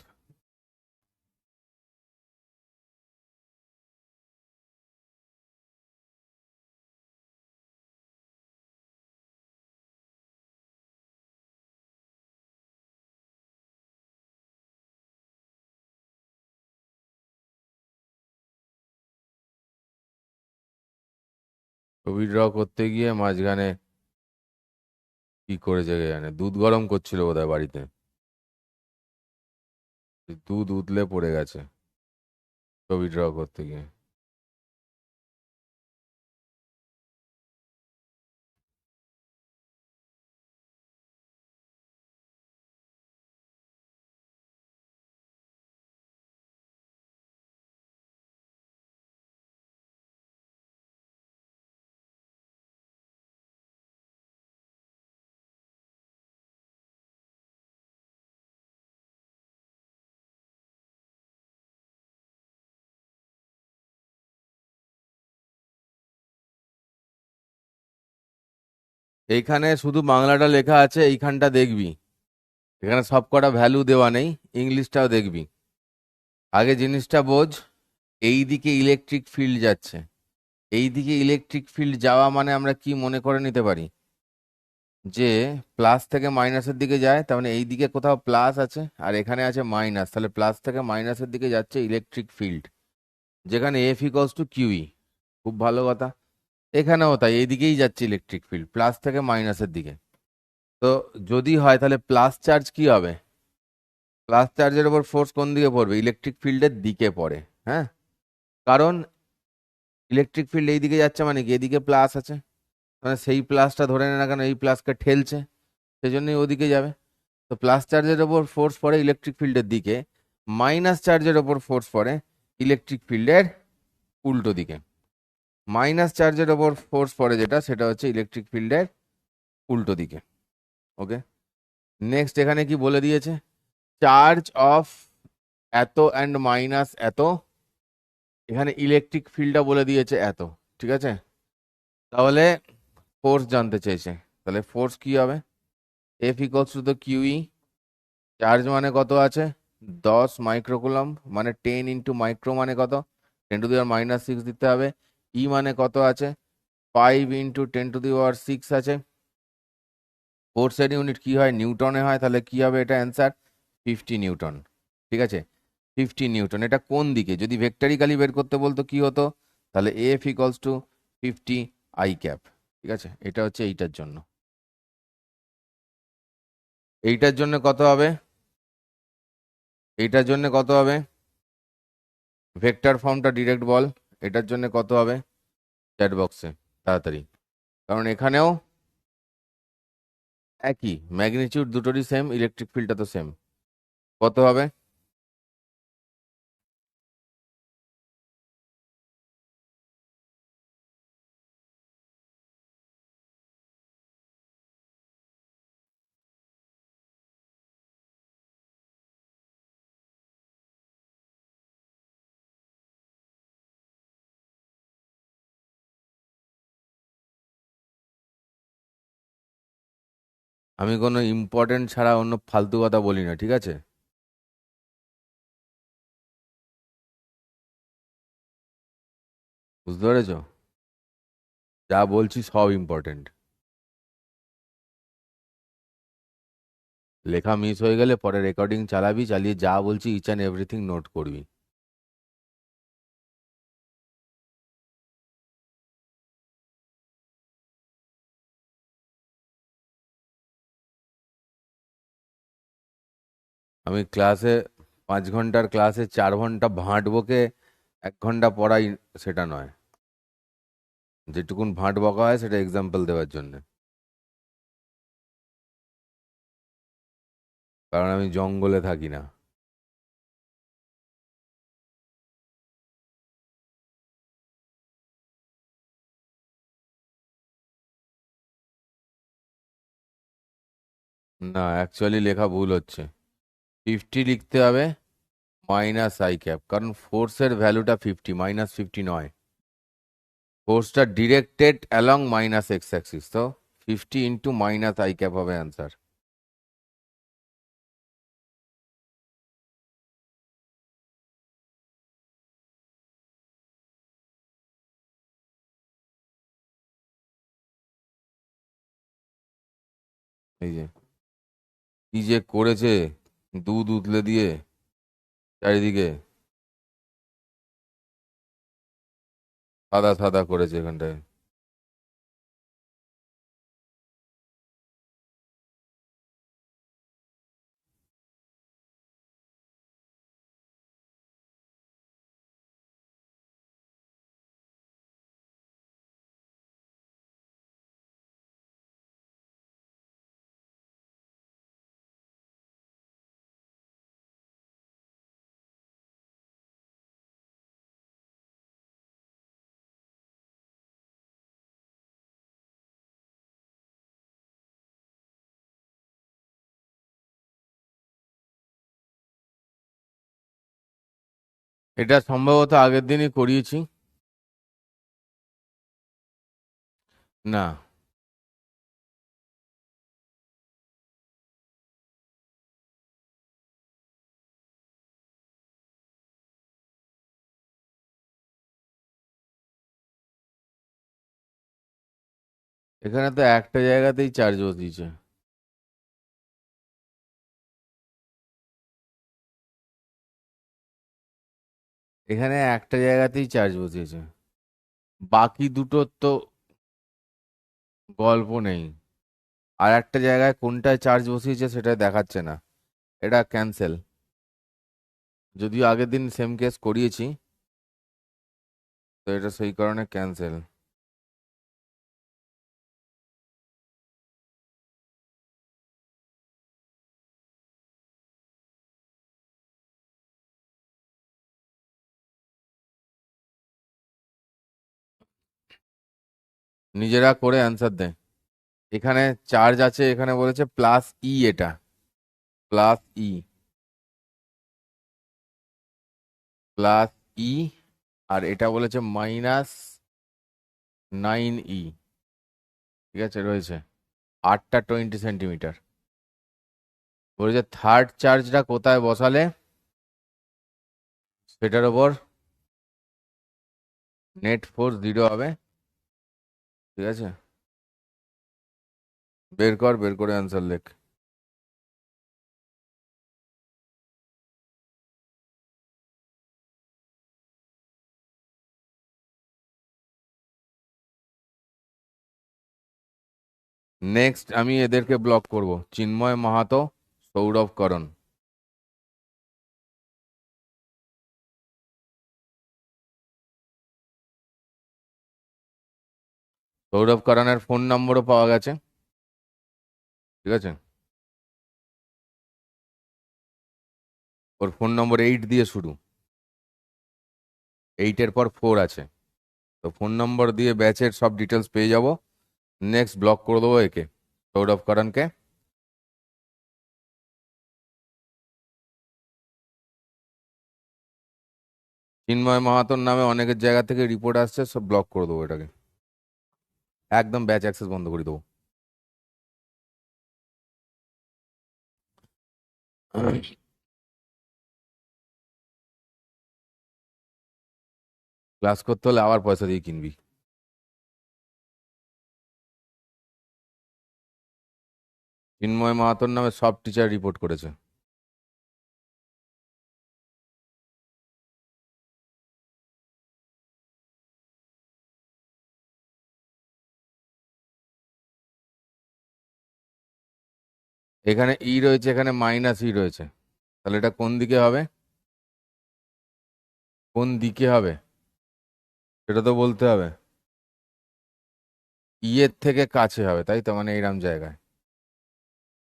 ছবি ড্র করতে গিয়ে মাঝখানে কি করেছে কে জানে, দুধ গরম করছিল বোধহয় বাড়িতে, দুধ উতলে পড়ে গেছে ছবি ড্র করতে গিয়ে। এইখানে শুধু বাংলাটা লেখা আছে, এইখানটা দেখবি, এখানে সব কটা ভ্যালু দেওয়া নেই, ইংলিশটাও দেখবি। আগে জিনিসটা বোঝ, এই দিকে ইলেকট্রিক ফিল্ড যাচ্ছে, এই দিকে ইলেকট্রিক ফিল্ড যাওয়া মানে আমরা কি মনে করে নিতে পারি, যে প্লাস থেকে মাইনাসের দিকে যায়, তার মানে এই দিকে কোথাও প্লাস আছে আর এখানে আছে মাইনাস, তাহলে প্লাস থেকে মাইনাসের দিকে যাচ্ছে ইলেকট্রিক ফিল্ড, যেখানে এফ ইকলস টু কিউই। খুব ভালো কথা, এখানেও তাই, এইদিকেই যাচ্ছে ইলেকট্রিক ফিল্ড প্লাস থেকে মাইনাসের দিকে। তো যদি হয় তাহলে প্লাস চার্জ কি হবে, প্লাস চার্জের ওপর ফোর্স কোন দিকে পড়বে, ইলেকট্রিক ফিল্ডের দিকে পড়ে। হ্যাঁ, কারণ ইলেকট্রিক ফিল্ড এই দিকে যাচ্ছে মানে কি এদিকে প্লাস আছে, মানে সেই প্লাসটা ধরে নে না কেন এই প্লাসকে ঠেলছে, সেই জন্যই ওদিকে যাবে। তো প্লাস চার্জের ওপর ফোর্স পড়ে ইলেকট্রিক ফিল্ডের দিকে, মাইনাস চার্জের ওপর ফোর্স পড়ে ইলেকট্রিক ফিল্ডের উল্টো দিকে। মাইনাস চার্জের ওপর ফোর্স পড়ে যেটা, সেটা হচ্ছে ইলেকট্রিক ফিল্ডের উল্টো দিকে। ওকে, নেক্সট এখানে কি বলে দিয়েছে, চার্জ অফ এত অ্যান্ড মাইনাস এত, এখানে ইলেকট্রিক ফিল্ডটা বলে দিয়েছে এত, ঠিক আছে? তাহলে ফোর্স জানতে চেয়েছে, তাহলে ফোর্স কি হবে, F equals to the kiwi, charge মানে কত আছে 10 মাইক্রোকুলম, মানে 10 × মাইক্রো মানে কত 10⁻⁻6 দিতে হবে। ই মানে কত আছে 5 × 10⁻6 আছে। ফোর্সের ইউনিট কি হয়, নিউটনে হয়, তাহলে কি হবে এটা অ্যান্সার 50 নিউটন, ঠিক আছে? 50 নিউটন। এটা কোন দিকে, যদি ভেক্টরিক্যালি বের করতে বলতো কি হতো, তাহলে F equals to 50 I cap, ঠিক আছে? এটা হচ্ছে এইটার জন্য, এইটার জন্য কত হবে, এইটার জন্য কত হবে, ভেক্টর ফর্মটা ডিরেক্ট বল, এটার জন্য কত হবে চ্যাট বক্সে তাড়াতাড়ি, কারণ এখানেও একই ম্যাগনিটিউড, দুটোরই সেম, ইলেকট্রিক ফিল্ডটা তো সেম। কত হবে, আমি কোনো ইম্পর্টেন্ট ছাড়া অন্য ফালতু কথা বলি না, ঠিক আছে? বুঝতে পেরেছো, যা বলছি সব ইম্পর্টেন্ট। লেখা মিস হয়ে গেলে পরে রেকর্ডিং চালাবি, চালিয়ে যা বলছি ইচ অ্যান্ড এভরিথিং নোট করবি। আমি ক্লাসে 5 ঘন্টার ক্লাসে 4 ঘন্টা ভাঁট বকে 1 ঘন্টা পড়াই, সেটা নয়। যেটুকুন ভাঁট বকা হয় সেটা এক্সাম্পল দেওয়ার জন্য। কারণ আমি জঙ্গলে থাকি না। না, অ্যাকচুয়ালি লেখা ভুল হচ্ছে। 50 লিখতে হবে মাইনাস আই ক্যাপ, কারণ ফোর্সের ভ্যালুটা 50, -50 নয়। ফোর্সটা directed along minus x axis, তো 50 ইন্টু মাইনাস আই ক্যাপ হবে অ্যান্সার। এই যে কি যে করেছে, দুধ উতলে দিয়ে চারিদিকে সাদা সাদা করেছে এখানটায়। এটা সম্ভবত আগের দিনই করিয়েছি। না, এখানে তো একটা জায়গাতেই চার্জ বসিয়েছে। এখানে একটা জায়গাতেই চার্জ বসিয়েছে, বাকি দুটোর তো গল্প নেই। আর একটা জায়গায় কোনটায় চার্জ বসিয়েছে সেটা দেখাচ্ছে না, এটা ক্যান্সেল। যদিও আগের দিন সেম কেস করিয়েছি, তো এটা সেই কারণে ক্যান্সেল। নিজেরা করে অ্যান্সার দেয়। এখানে চার্জ আছে, এখানে বলেছে প্লাস ই, এটা প্লাস ই, প্লাস ই, আর এটা বলেছে -9 ই। ঠিক আছে, রয়েছে 8টা 20 সেন্টিমিটার। বলেছে থার্ড চার্জটা কোথায় বসালে সেটার ওপর নেট ফোর্স 0 হবে। ঠিক আছে, বের কর, বের করে অ্যান্সার লেখ। নেক্সট আমি এদেরকে ব্লক করব, চিন্ময় মাহাতো, সৌরভ করণ। সৌরভ করণের ফোন নম্বরও পাওয়া গেছে। ঠিক আছে, ওর ফোন নম্বর 8 দিয়ে শুরু, 8-এর পর 4 আছে। তো ফোন নম্বর দিয়ে ব্যাচের সব ডিটেলস পেয়ে যাব। নেক্সট ব্লক করে দেবো একে, সৌরভ করণকে। চিন্ময় মাহাতোর নামে অনেকের জায়গা থেকে রিপোর্ট আসছে, সব ব্লক করে দেবো এটাকে, একদম ব্যাচ অ্যাক্সেস বন্ধ করে দেবো। ক্লাস করতে হলে আবার পয়সা দিয়ে কিনবি। চিন্ময় মাহাতোর নামে সব টিচার রিপোর্ট করেছে। এখানে ই রয়েছে, এখানে মাইনাস ই রয়েছে, তাহলে এটা কোন দিকে হবে? কোন দিকে হবে সেটা তো বলতে হবে। ই এর থেকে কাছে হবে, তাই তো, মানে এইরকম জায়গায়।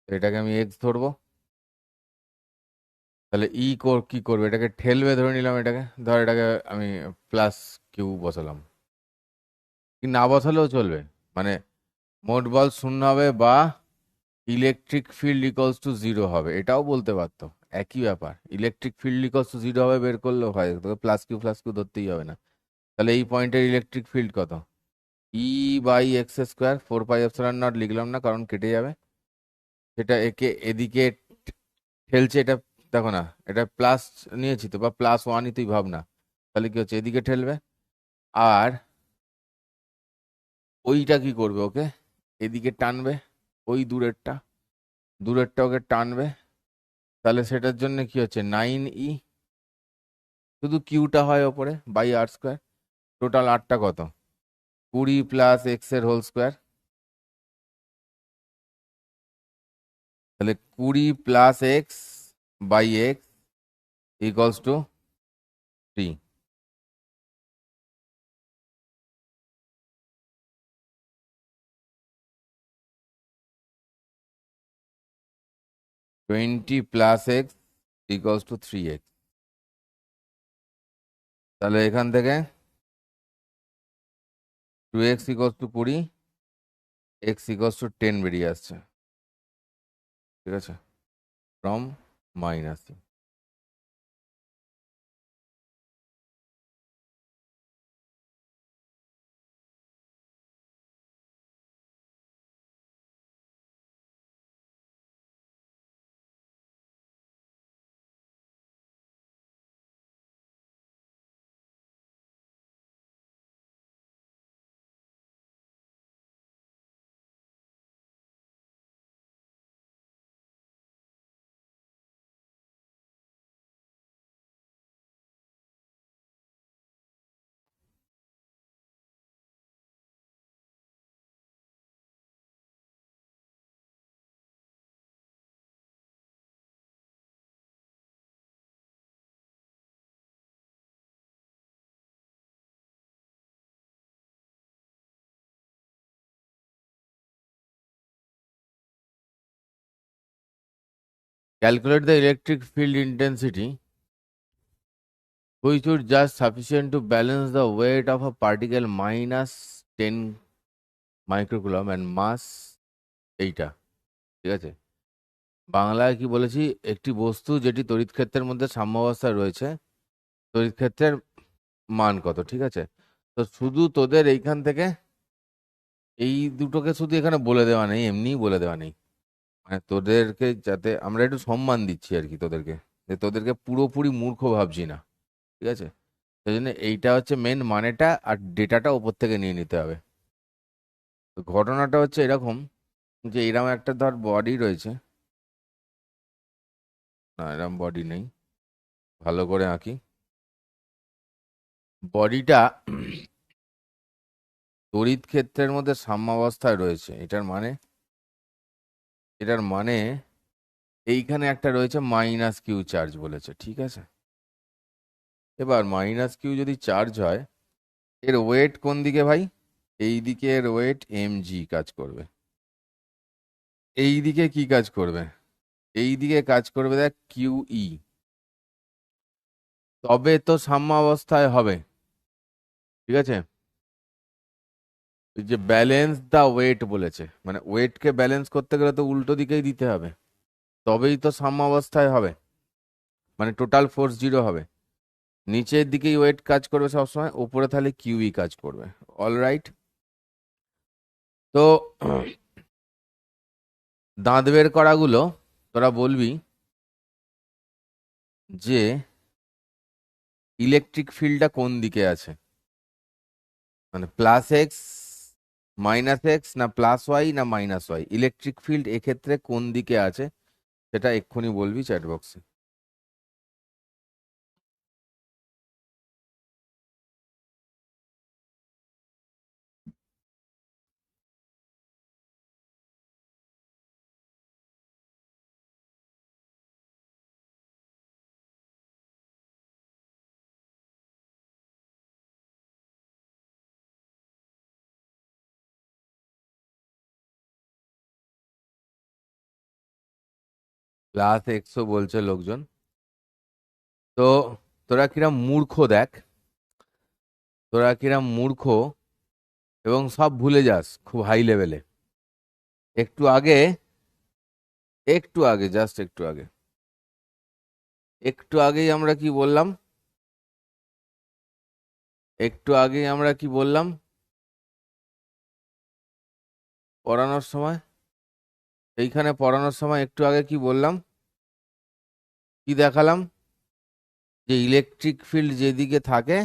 এটাকে আমি এক্স ধরবো, তাহলে কি করবে? এটাকে ঠেলবে ধরে নিলাম, এটাকে ধর, এটাকে আমি প্লাস কিউ বসালাম, কি না বসালেও চলবে, মানে মোট বল শূন্য হবে বা electric field equals to zero হবে, এটাও বলতে পারতো। একই ব্যাপার, electric field equals to zero হবে বের করলেও হয়, তোকে প্লাস কিউ ধরতেই হবে না। তাহলে এই পয়েন্টের ইলেকট্রিক ফিল্ড কত? E by x square 4 pi epsilon naught, লিখলাম না কারণ কেটে যাবে। সেটা একে এদিকে ঠেলছে, এটা দেখো না, এটা প্লাস নিয়েছি তো, বা +1ই তুই ভাব না, তাহলে কি হচ্ছে, এদিকে ঠেলবে। আর ওইটা কি করবে, ওকে এদিকে টানবে, ওই দূরেরটা, দূরেরটা ওকে টানবে। তাহলে সেটার জন্য কি হচ্ছে, 9 ই, শুধু কিউটা হয় ওপরে বাই আর স্কোয়ার। টোটাল আরটা কত? 20 প্লাস এক্স এর হোল স্কোয়ার। তাহলে 20 plus X by X equals to 3। 20 plus X equals to 3x। তাহলে এখান থেকে 2x equals to 20, X equals to 10 বেরিয়ে আসছে, ঠিক আছে, from minus. Calculate the electric field intensity which would just sufficient to balance the weight of a particle minus 10 microcoulomb and mass এইটা, ঠিক আছে। বাংলায় কি বলেছি, একটি বস্তু যেটি তড়িৎ ক্ষেত্রের মধ্যে সাম্যাবস্থায় রয়েছে, তড়িৎ ক্ষেত্রের মান কত, ঠিক আছে। তো শুধু তোদের এইখান থেকে এই দুটোকে শুধু এখানে বলে দেওয়া নেই, এমনিই বলে দেওয়া নেই, মানে তোদেরকে যাতে আমরা একটু সম্মান দিচ্ছি আর কি তোদেরকে, যে তোদেরকে পুরোপুরি মূর্খ ভাবছি না, ঠিক আছে। সেই জন্য এইটা হচ্ছে মেন মানেটা, আর ডেটাটা ওপর থেকে নিয়ে নিতে হবে। তো ঘটনাটা হচ্ছে এরকম, যে এরকম একটা ধর বডি রয়েছে, না এরকম বডি নেই, ভালো করে আঁকি। বডিটা তড়িৎ ক্ষেত্রের মধ্যে সাম্যাবস্থায় রয়েছে, এটার মানে এইখানে একটা রয়েছে মাইনাস কিউ চার্জ বলেছে, ঠিক আছে। এবার মাইনাস কিউ যদি চার্জ হয়, এর ওয়েট কোন দিকে ভাই? এই দিকে এর ওয়েট mg কাজ করবে। এই দিকে কি কাজ করবে? এই দিকে কাজ করবে দেখ কিউই। তবে তো সাম্যাবস্থায় হবে, ঠিক আছে। এই যে ব্যালেন্স দা ওয়েট বলেছে, মানে ওয়েটকে ব্যালেন্স করতে গেলে তো উল্টো দিকেই দিতে হবে, তবেই তো সাম্যাবস্থায় হবে, মানে টোটাল ফোর্স জিরো হবে। নিচের দিকেই ওয়েট কাজ করবে সবসময়, উপরে তাহলে কিউই কাজ করবে। অলরাইট, তো দাঁত বের করাগুলো তোরা বলবি যে ইলেকট্রিক ফিল্ডটা কোন দিকে আছে, মানে প্লাস এক্স মাইনাস এক্স না প্লাস ওয়াই না মাইনাস ওয়াই, ইলেকট্রিক ফিল্ড এক্ষেত্রে কোন দিকে আছে সেটা এক্ষুনি বলবি চ্যাট বক্সে। প্লাস এক্সও বলছে লোকজন। তো তোরা কিরাম মূর্খ দেখ, তোরা কিরাম মূর্খ এবং সব ভুলে যাস খুব হাই লেভেলে। একটু আগে, একটু আগে, জাস্ট একটু আগে, একটু আগেই আমরা কি বললাম, একটু আগেই আমরা কি বললাম পড়ানোর সময়, এইখানে পড়ানোর সময় একটু আগে কি বললাম, কি দেখালাম, যে ইলেকট্রিক ফিল্ড যেদিকে থাকে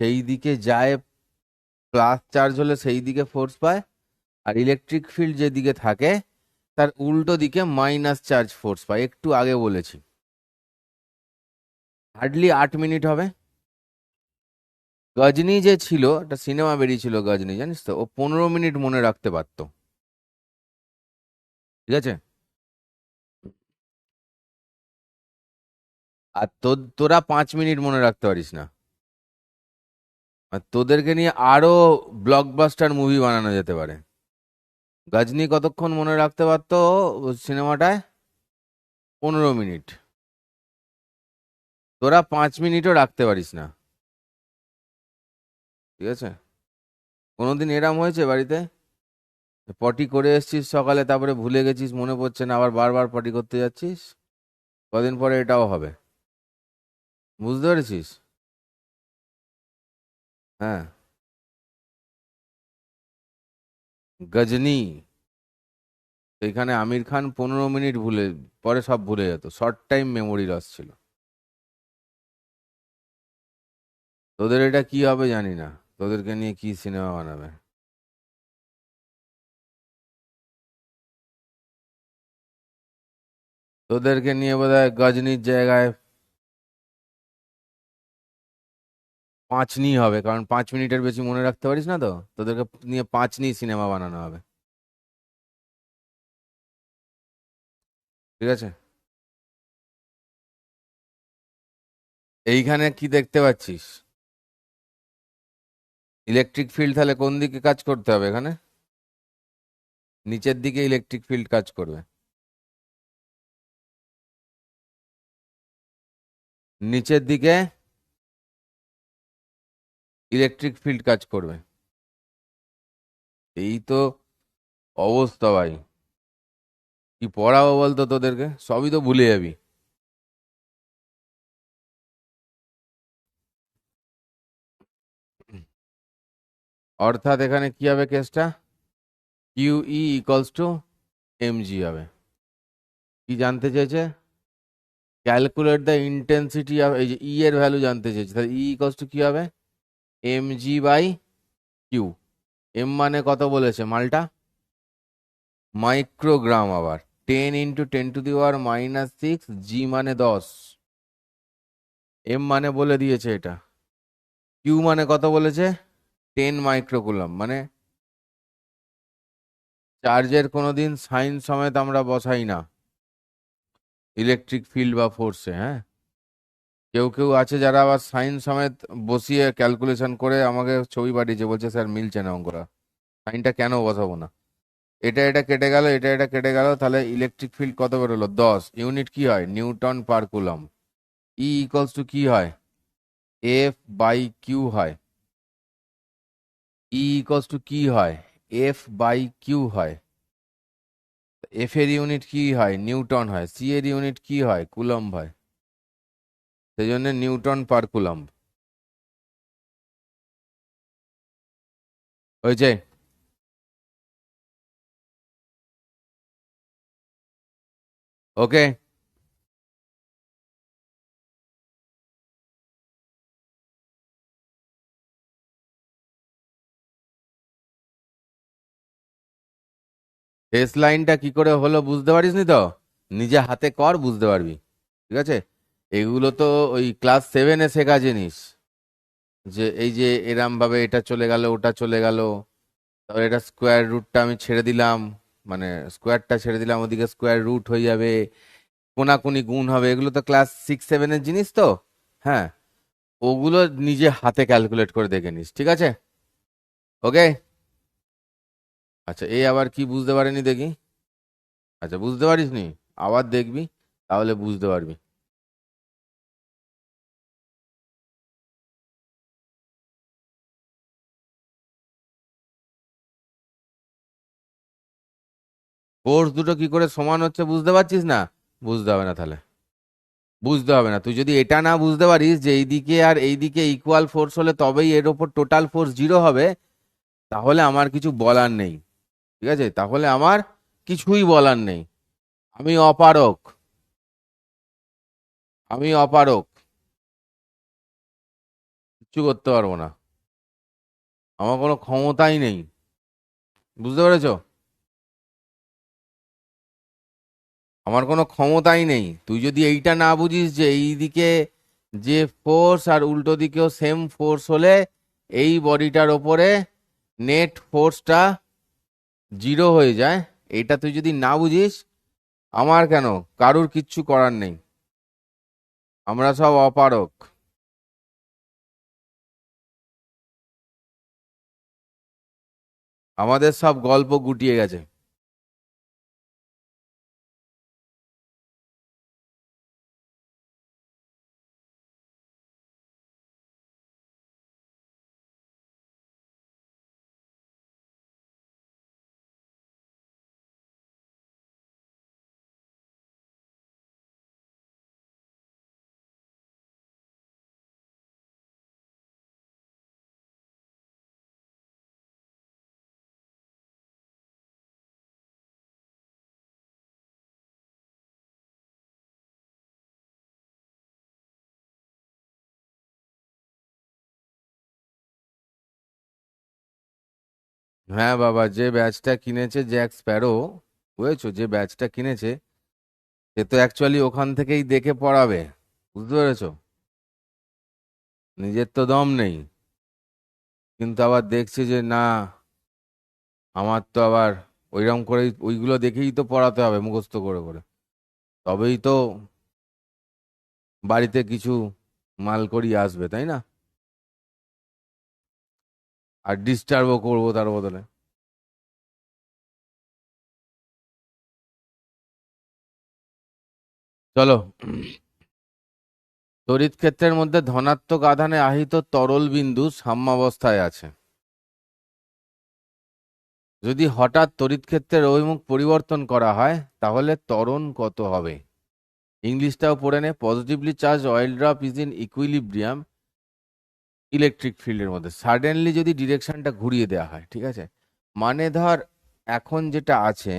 সেই দিকে যায়, প্লাস চার্জ হলে সেই দিকে ফোর্স পায়, আর ইলেকট্রিক ফিল্ড যেদিকে থাকে তার উল্টো দিকে মাইনাস চার্জ ফোর্স পায়। একটু আগে বলেছি, হার্ডলি 8 মিনিট হবে। গজনি যে ছিল, একটা সিনেমা বেরিয়েছিল গজনি, জানিস তো, ও 15 মিনিট মনে রাখতে পারতো। ঠিক আছে, আর তোরা 5 মিনিট মনে রাখতে পারিস না। আর তোদেরকে নিয়ে আরো ব্লকবাস্টার মুভি বানানো যেতে পারে। গজনি কতক্ষণ মনে রাখতে পারতো সিনেমাটায়? 15 মিনিট। তোরা 5 মিনিটও রাখতে পারিস না। ঠিক আছে, কোনোদিন এরম হয়েছে বাড়িতে পটি করে এসছিস সকালে, তারপরে ভুলে গেছিস, মনে পড়ছে না, আবার বারবার পটি করতে যাচ্ছিস? কদিন পরে এটাও হবে, বুঝতে পেরেছিস? হ্যাঁ, গজনি, এখানে আমির খান 15 মিনিট ভুলে, পরে সব ভুলে যেত, শর্ট টাইম মেমোরি লস ছিল। তোদের এটা কি হবে জানি না, তোদেরকে নিয়ে কি সিনেমা বানাবে। তোদেরকে নিয়ে বোধহয় গজনির জায়গায় পাঁচনি হবে, কারণ 5 মিনিটের বেশি মনে রাখতে পারিস না তো, তোদেরকে নিয়ে পাঁচনি সিনেমা বানানো হবে। ঠিক আছে, এইখানে কি দেখতে পাচ্ছিস? ইলেকট্রিক ফিল্ড তাহলে কোন দিকে কাজ করতে হবে এখানে? নিচের দিকে ইলেকট্রিক ফিল্ড কাজ করবে, নিচের দিকে ইলেকট্রিক ফিল্ড কাজ করবে। এই তো অবস্থা ভাই, কি পড়াবো বলতো তোদেরকে, সবই তো ভুলে যাবি। অর্থাৎ এখানে কি হবে কেসটা, Q E equals to M G হবে। কি জানতে চেয়েছে? ক্যালকুলেট দ্য ইন্টেন্সিটি অফ, এই যে ই এর ভ্যালু জানতে চেয়েছে, তাহলে ই ইকুয়ালস টু কি হবে, M G by Q. M মানে কত বলেছে মালটা? মাইক্রোগ্রাম, আবার 10 × 10⁻⁻6, জি মানে 10, এম মানে বলে দিয়েছে এটা, কিউ মানে কত বলেছে, 10 মাইক্রোকুলাম। মানে চার্জের কোনোদিন সাইন সমেত আমরা বসাই না ইলেকট্রিক ফিল্ড বা ফোর্সে, হ্যাঁ। কেউ কেউ আছে যারা আবার সাইন সমেত বসিয়ে ক্যালকুলেশন করে আমাকে ছবি পাঠিয়েছে, বলছে স্যার মিলছে না অঙ্কটা, সাইনটা কেন বসাবো না। এটা এটা কেটে গেল, এটা এটা কেটে গেল, তাহলে ইলেকট্রিক ফিল্ড কত বেরোলো, 10 ইউনিট, কি হয়, Newton per coulomb. E equals to কি হয়, এফ বাই কিউ হয়। ই ইকুয়ালস টু কি হয়, এফ বাই কিউ হয়। এফ এর ইউনিট কি হয়, নিউটন হয়। সি এর ইউনিট কি হয়, কুলম্ব হয়। সেই জন্য নিউটন পার কুলম্ব হয়েছে। ওকে। শেষ লাইনটা কি করে হলো বুঝতে পারিস নি তো? নিজে হাতে কর, বুঝতে পারবি। ঠিক আছে? এগুলো তো ওই ক্লাস 7-এ শেখা জিনিস। যে এই যে এরম ভাবে এটা চলে গেল, ওটা চলে গেল, তারপর এটা স্কোয়ার রুটটা আমি ছেড়ে দিলাম, মানে স্কোয়ারটা ছেড়ে দিলাম, ওদিকে স্কোয়ার রুট হয়ে যাবে, কোনাকুনি গুণ হবে, এগুলো তো ক্লাস 6-7-এর জিনিস তো। হ্যাঁ, ওগুলো নিজে হাতে ক্যালকুলেট করে দেখে নিস, ঠিক আছে? ওকে। আচ্ছা, এই আবার কি বুঝতে পারেনি দেখি। আচ্ছা, বুঝতে পারিস নি? আবার দেখবি, তাহলে বুঝতে পারবি। ফোর্স দুটো কি করে সমান হচ্ছে বুঝতে পারছিস না? বুঝতে হবে না তাহলে। বুঝতে হবে না, তুই যদি এটা না বুঝতে পারিস যে এইদিকে আর এইদিকে ইকুয়াল ফোর্স হলে তবেই এর ওপর টোটাল ফোর্স 0 হবে, তাহলে আমার কিছু বলার নেই। ঠিক আছে? তাহলে আমার কিছুই বলার নেই। আমি অপারক। আমি অপারক। কিছু করতে পারবো না। আমার কোনো ক্ষমতাই নেই। বুঝতে পেরেছো? আমার কোনো ক্ষমতাই নেই। তুই যদি এইটা না বুঝিস যে এইদিকে যে ফোর্স আর উল্টো দিকেও সেম ফোর্স হলে এই বডিটার ওপরে নেট ফোর্সটা 0 হয়ে যায়, এটা তুই যদি না বুঝিস, আমার কেন, কারুর কিচ্ছু করার নেই। আমরা সব অপারক। আমাদের সব গল্প গুটিয়ে গেছে। হ্যাঁ বাবা, যে ব্যাচটা কিনেছে জ্যাক স্প্যারো, বুঝেছো, যে ব্যাচটা কিনেছে, সে তো অ্যাকচুয়ালি ওখান থেকেই দেখে পড়াবে। বুঝতে পেরেছো? নিজের তো দম নেই, কিন্তু আবার দেখছে যে না, আমার তো আবার ওইরকম করেই ওইগুলো দেখেই তো পড়াতে হবে মুখস্থ করে করে, তবেই তো বাড়িতে কিছু মাল করি আসবে, তাই না? আর ডিস্টার্বও করবো তার বদলে। চলো। তড়িৎ ক্ষেত্রের মধ্যে ধনাত্মক আধানে আহিত তরল বিন্দু সাম্যাবস্থায় আছে। যদি হঠাৎ তড়িৎ ক্ষেত্রের অভিমুখ পরিবর্তন করা হয়, তাহলে ত্বরণ কত হবে? ইংলিশটাও পড়ে নে। Positively charge oil drop is in equilibrium electric ফিল্ডের মধ্যে সাডেনলি যদি ডিরেকশনটা ঘুরিয়ে দেওয়া হয়, ঠিক আছে? মানে ধর, এখন যেটা আছে,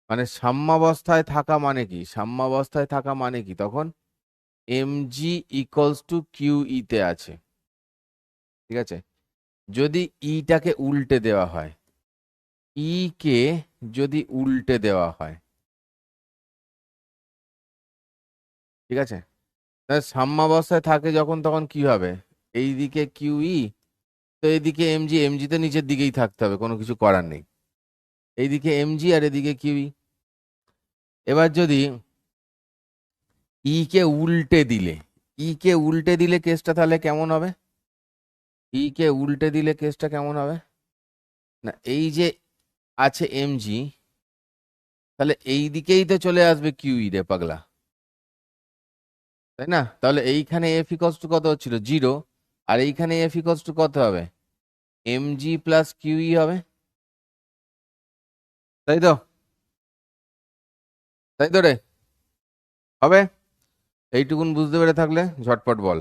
মানে সাম্যাবস্থায় থাকা মানে কি, সাম্যাবস্থায় থাকা মানে কি, তখন mg ইকুয়ালস টু কিউ তে আছে। ঠিক আছে? যদি ইটাকে উল্টে দেওয়া হয়, কে যদি উল্টে দেওয়া হয়, ঠিক আছে, তাহলে সাম্যাবস্থায় থাকে যখন, তখন কি হবে? এইদিকে কিউই, তো এইদিকে এমজি, এমজি তো নিচের দিকেই থাকতে হবে, কোনো কিছু করার নেই। এইদিকে এমজি আর এদিকে কিউই। এবার যদি কে উল্টে দিলে, কে উল্টে দিলে কেসটা তাহলে কেমন হবে? কে উল্টে দিলে কেসটা কেমন হবে? না, এই যে আছে এমজি, তাহলে এই দিকেই তো চলে আসবে কিউই রে পাগলা, তাই না? তাহলে এইখানে এফ ইকস টু কত হচ্ছিল, 0। আর এইখানে এফ ইকস টু কত হবে? mg প্লাস কিউই হবে। তাই তো? তাই তো রে? হবে? এইটুকুন বুঝতে পেরে থাকলে ঝটপট বল।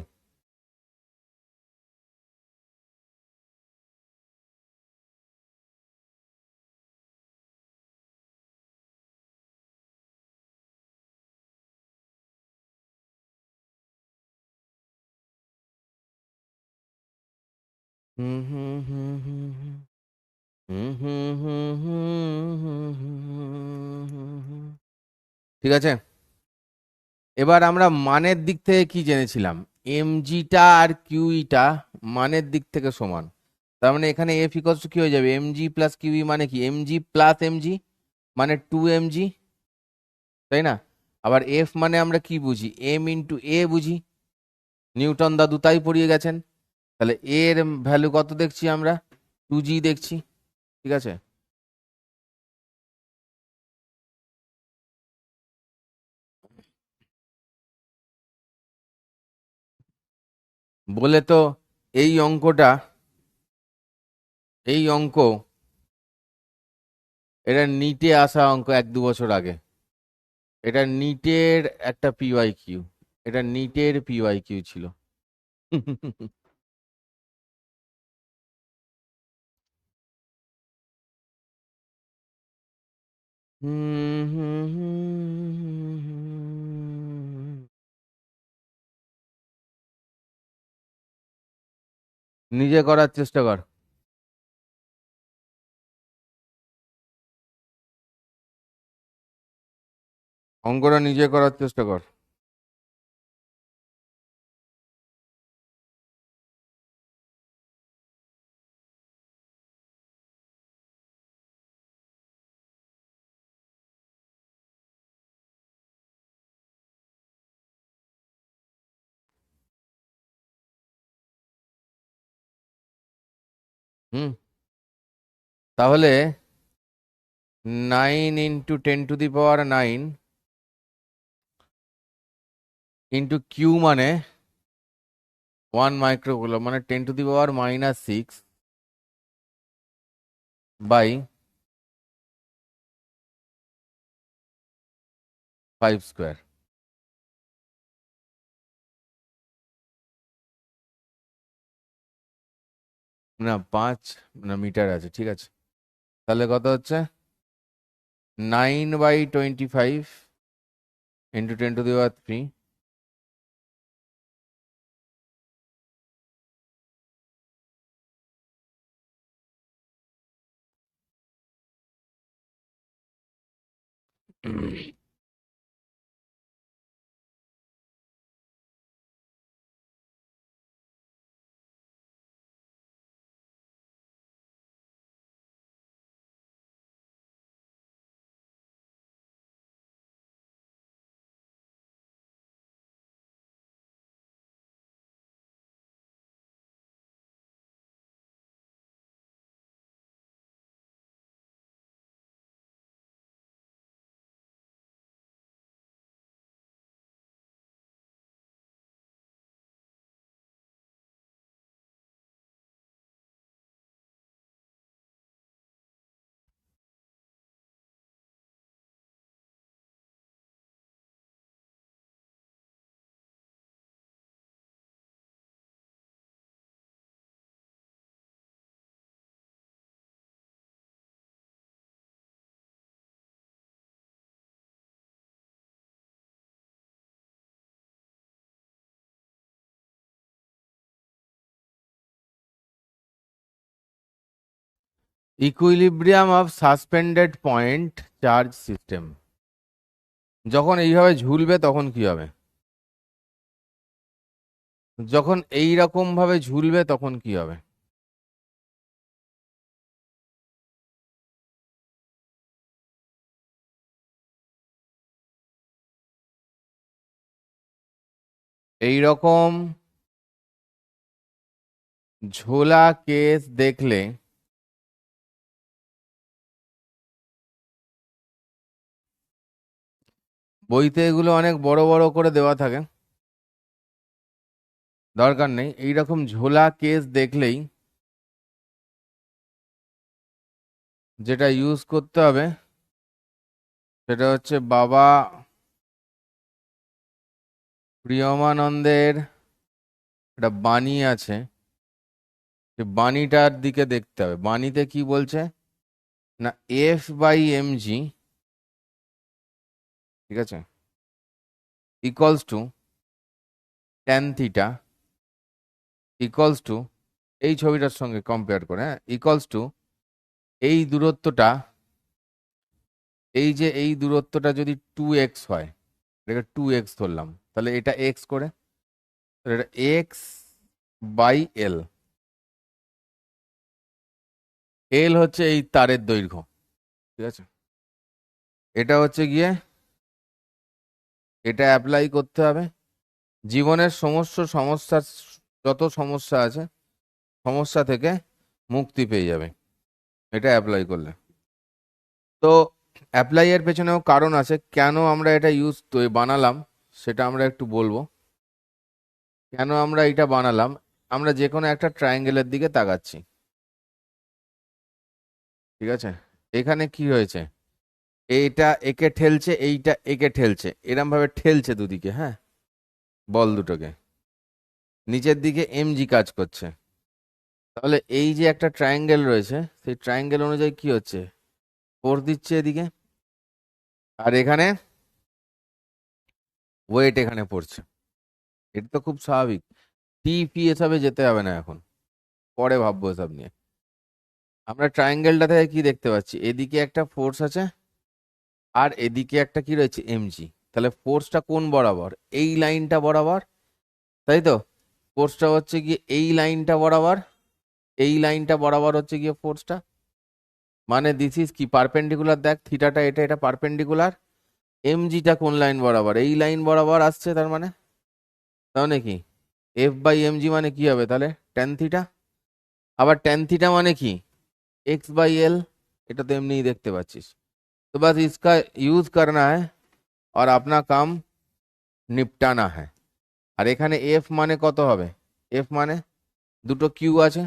হুম হুম হুম হুম হুম হুম হুম হুম হুম হুম হুম ঠিক আছে, এবার আমরা মানের দিক থেকে কি জেনেছিলাম, এমজিটা আর কিউইটা মানের দিক থেকে সমান। তার মানে এখানে এফ ইকস টু কি হয়ে যাবে, এমজি প্লাস কিউই মানে কি, এমজি প্লাস এমজি মানে 2mg, তাই না? আবার এফ মানে আমরা কি বুঝি, এম ইন্টু এ বুঝি, নিউটন দাদু তাই পড়িয়ে গেছেন। তাহলে এর ভ্যালু কত দেখছি আমরা, 2g দেখছি। ঠিক আছে, বলে তো এই অঙ্কটা, এই অঙ্ক, এটা নিটে আসা অঙ্ক 1-2 বছর আগে। এটা নিটের একটা পিওয়াই কিউ, এটা নিটের পিওয়াই কিউ ছিল। হুম হুম হুম। নিজে করার চেষ্টা কর। অঙ্কটা নিজে করার চেষ্টা কর। হুম, তাহলে 9 × 10⁹ ইন্টু কিউ মানে 1 মাইক্রোকুলম মানে 10⁻⁻6 বাই 5 স্কোয়ার। না 5, না মিটার আছে, ঠিক আছে। তাহলে কত হচ্ছে, 9/25 into 10⁻³ equilibrium of suspended point charge system. যখন এইভাবে ঝুলবে তখন কি হবে, যখন এই রকম ভাবে ঝুলবে তখন কি হবে, এই রকম ঝোলা কেস দেখলে বইতে এগুলো অনেক বড় বড় করে দেওয়া থাকে, দরকার নেই। এইরকম ঝোলা কেস দেখলেই যেটা ইউজ করতে হবে সেটা হচ্ছে বাবা প্রিয়মানন্দের একটা বাণী আছে, সে বাণীটার দিকে দেখতে হবে। বাণীতে কি বলছে না, F/mg, ঠিক আছে, equals to tan θ equals to, এই ছবিটার সঙ্গে কম্পেয়ার করে, হ্যাঁ, ইকুয়ালস টু এই দূরত্বটা এই যে এই দূরত্বটা যদি 2x হয়, এটাকে 2x ধরলাম, তাহলে এটা x করে, তাহলে এটা x বাই এল। এল হচ্ছে এই তারের দৈর্ঘ্য, ঠিক আছে। এটা হচ্ছে গিয়ে, এটা অ্যাপ্লাই করতে হবে জীবনের সমস্ত সমস্যা, যত সমস্যা আছে সমস্যা থেকে মুক্তি পেয়ে যাবে এটা অ্যাপ্লাই করলে। তো অ্যাপ্লাই এর পেছনেও কারণ আছে, কেন আমরা এটা বানালাম সেটা আমরা একটু বলবো। কেন আমরা এটা বানালাম, আমরা যে কোনো একটা ট্রায়াঙ্গেলের দিকে তাকাচ্ছি, ঠিক আছে। এখানে কি হয়েছে, এইটা একে ঠেলছে, এইটা একে ঠেলছে, এরম ভাবে ঠেলছে দুদিকে, হ্যাঁ, বল দুটোকে, নিচের দিকে এমজি কাজ করছে। তাহলে এই যে একটা ট্রায়াঙ্গেল রয়েছে, সেই ট্রায়াঙ্গেল অনুযায়ী কি হচ্ছে, ফোর্স দিচ্ছে এদিকে, আর এখানে ওয়েট এখানে পড়ছে। এটা তো খুব স্বাভাবিক। টি পি এসবে যেতে হবে না এখন, পরে ভাববো এসব নিয়ে। আমরা ট্রায়াঙ্গেলটা থেকে কি দেখতে পাচ্ছি, এদিকে একটা ফোর্স আছে আর এদিকে একটা কি রয়েছে এমজি। তাহলে ফোর্সটা কোন বরাবর, এই লাইনটা বরাবর, তাই তো। ফোর্সটা হচ্ছে গিয়ে এই লাইনটা বরাবর, এই লাইনটা বরাবর হচ্ছে গিয়ে ফোর্সটা, মানে দিস ইজ কি পারপেন্ডিকুলার, দেখ থিটাটা, এটা এটা পারপেন্ডিকুলার। এমজিটা কোন লাইন বরাবর, এই লাইন বরাবর আসছে, তার মানে, তাহলে কি এফ বাই এমজি মানে কি হবে তাহলে, ট্যান থিটা। আবার ট্যান থিটা মানে কি, एक्स बाई एल, এটা তো এমনিই দেখতে পাচ্ছিস। তো বাস इसका यूज करना है और अपना काम निपटाना है। আর এখানে এফ মানে কত হবে, এফ মানে দুটো কিউ আছে,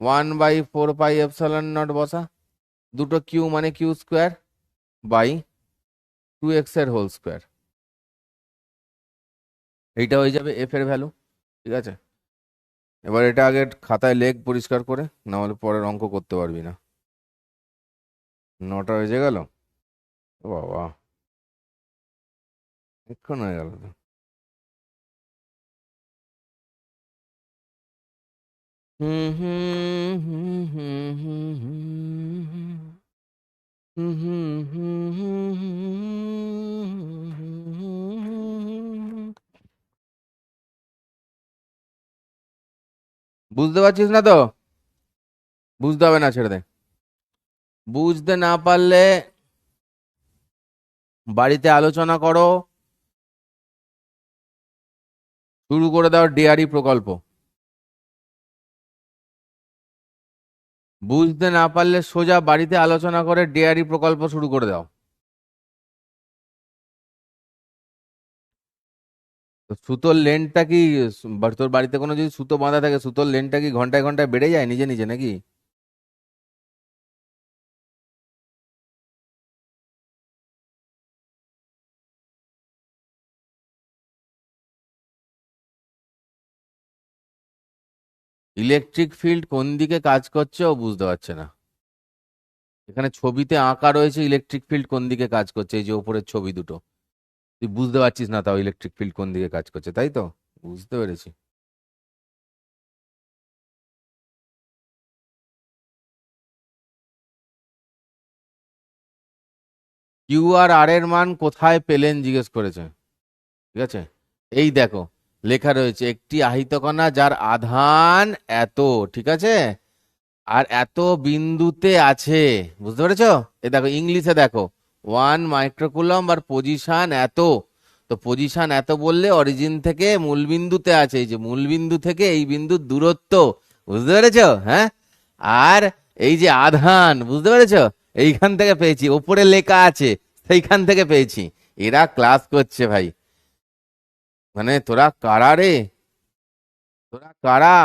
1/4 পাই এপসাইলন নট বসা, দুটো কিউ মানে কিউ স্কোয়ার বাই 2x এর হোল স্কোয়ার, এইটা হয়ে যাবে এফ এর ভ্যালু, ঠিক আছে। এবার এটা আগে খাতায় লেখ পরিষ্কার করে, না হলে পরের অঙ্ক করতে পারবি না। 9টা বেজে গেল, ও বাবা, এক্ষণ হয়ে গেল তো। হুম হুম হুম হুম হুম হুম হুম হুম হুম হুম হুম হুম। বুঝতে পারছিস না তো, বুঝতে হবে না, ছেড়ে দে। বুঝতে না পারলে বাড়িতে আলোচনা করো, শুরু করে দাও ডিআরই প্রকল্প। বুঝতে না পারলে সোজা বাড়িতে আলোচনা করে ডিআরই প্রকল্প শুরু করে দাও। তো সুতোর লেন্থটা কি, তোর বাড়িতে কোনো যদি সুতো বাঁধা থাকে, সুতোর লেন্থটা কি ঘন্টায় ঘন্টায় বেড়ে যায় নিজে নিজে নাকি? ইলেকট্রিক ফিল্ড কোন দিকে কাজ করছে ও বুঝতে পারছে না। এখানে ছবিতে আঁকা রয়েছে ইলেকট্রিক ফিল্ড কোন দিকে কাজ করছে, এই যে উপরের ছবি দুটো, তুই বুঝতে পারছিস না তাও ইলেকট্রিক ফিল্ড কোন দিকে কাজ করছে, তাই তো। বুঝতে পেরেছি। কিউ আর আর এর মান কোথায় পেলেন জিজ্ঞেস করেছে, ঠিক আছে। এই দেখো লেখা রয়েছে একটি আহিত কণা যার আধান এত, ঠিক আছে, আর এত বিন্দুতে আছে, বুঝতে পেরেছো। এই দেখো ইংলিশে দেখো, 1 মাইক্রোকুলম আর পজিশন এত। তো পজিশন এত বললে অরিজিন থেকে মূল বিন্দুতে আছে, এই যে মূল বিন্দু থেকে এই বিন্দুর দূরত্ব, বুঝতে পেরেছো, হ্যাঁ। আর এই যে আধান, বুঝতে পেরেছো, এইখান থেকে পেয়েছি, ওপরে লেখা আছে সেইখান থেকে পেয়েছি। এরা ক্লাস করছে ভাই, মানে তোরা কারা রে, তোরা কারা।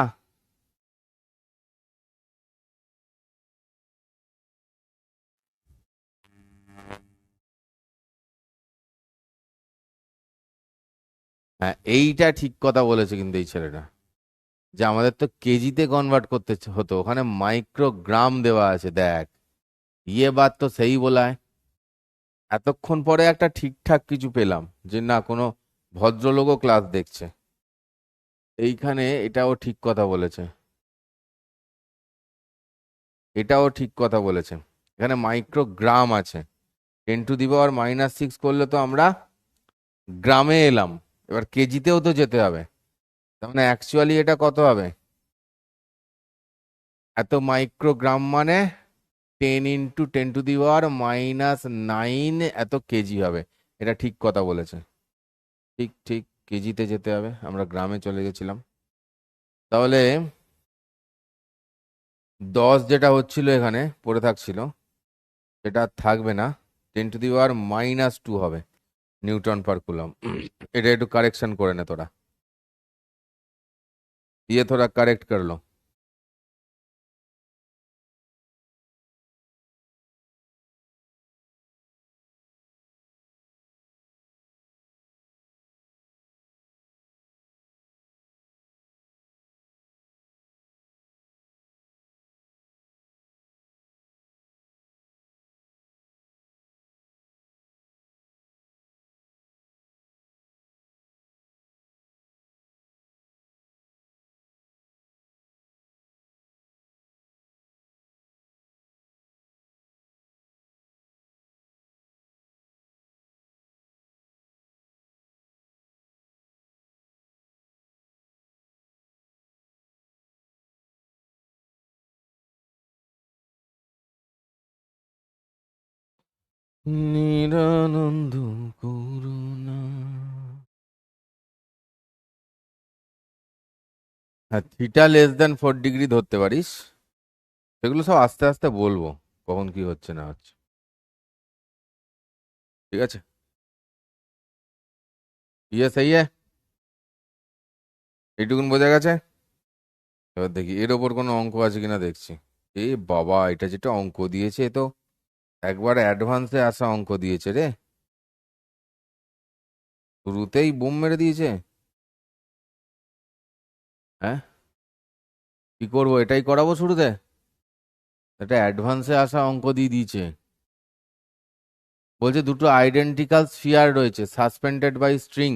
হ্যাঁ এইটা ঠিক কথা বলেছে কিন্তু এই ছেলেটা, যে আমাদের তো কেজিতে কনভার্ট করতে হতো, ওখানে মাইক্রোগ্রাম দেওয়া আছে, দেখ ইয়ে বাত তো সেই বলা है। এতক্ষণ পরে একটা ঠিকঠাক কিছু পেলাম, যে না কোনো ভদ্রলোকও ক্লাস দেখছে। এইখানে এটাও ঠিক কথা বলেছে, এটাও ঠিক কথা বলেছে, এখানে মাইক্রোগ্রাম আছে। 10⁻⁻6 করলে তো আমরা গ্রামে এলাম, এবার কেজিতেও তো যেতে হবে। তার মানে অ্যাকচুয়ালি এটা কত হবে? এত মাইক্রোগ্রাম মানে 10 × 10⁻⁹ এত কেজি হবে। এটা ঠিক কথা বলেছে, ঠিক ঠিক, কেজিতে যেতে হবে, আমরা গ্রামে চলে গেছিলাম। তাহলে 10 যেটা হচ্ছিল এখানে পড়ে থাকছিল, এটা আর থাকবে না, 10⁻⁻2 হবে নিউটন পার কুলম। এটা একটু কারেকশন করে নে তোরা, ये थोड़ा करेक्ट कर लो। নিরানন্দ করুণা। হ্যাঁ, θ<4° ধরতে পারিস। সেগুলো সব আস্তে আস্তে বলবো, কখন কি হচ্ছে না হচ্ছে, ঠিক আছে? ইয়ে সেই এইটুকুন বোঝা গেছে। এবার দেখি এর ওপর কোনো অঙ্ক আছে কিনা দেখছি। এ বাবা, এটা যেটা অঙ্ক দিয়েছে এ তো একবার অ্যাডভান্সে আসা অঙ্ক দিয়েছে রে, শুরুতেই বোম মেরে দিয়েছে। হ্যাঁ, কি করবো, এটাই করাবো শুরুতে? এটা অ্যাডভান্সে আসা অঙ্ক দিয়ে দিয়েছে। বলছে দুটো আইডেন্টিক্যাল স্ফিয়ার রয়েছে সাসপেন্ডেড বাই স্ট্রিং,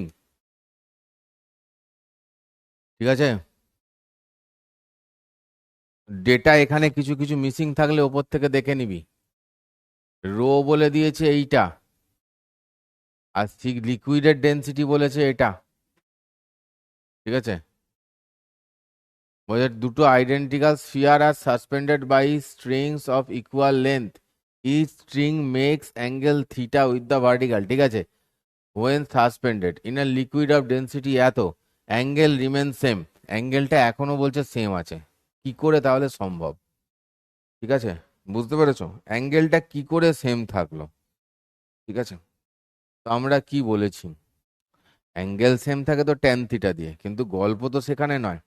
ঠিক আছে? ডেটা এখানে কিছু কিছু মিসিং থাকলে ওপর থেকে দেখে নিবি। রো বলে দিয়েছে এইটা, আর লিকুইডের ডেন্সিটি বলেছে এটা, ঠিক আছে? বলছে দুটো identical sphere are suspended by strings of equal length, each string makes angle theta with the vertical, ঠিক আছে? when suspended in a liquid of density এত অ্যাঙ্গেল রিমেন সেম, অ্যাঙ্গেলটা এখনো বলছে সেম আছে। কি করে তাহলে সম্ভব? ঠিক আছে, বুঝতে পেরেছো অ্যাঙ্গেলটা কি করে সেম থাকলো? ঠিক আছে, তো আমরা কি বলেছি, অ্যাঙ্গেল সেম থাকে তো ট্যান থিটা দিয়ে, কিন্তু গল্প তো সেখানে নয়।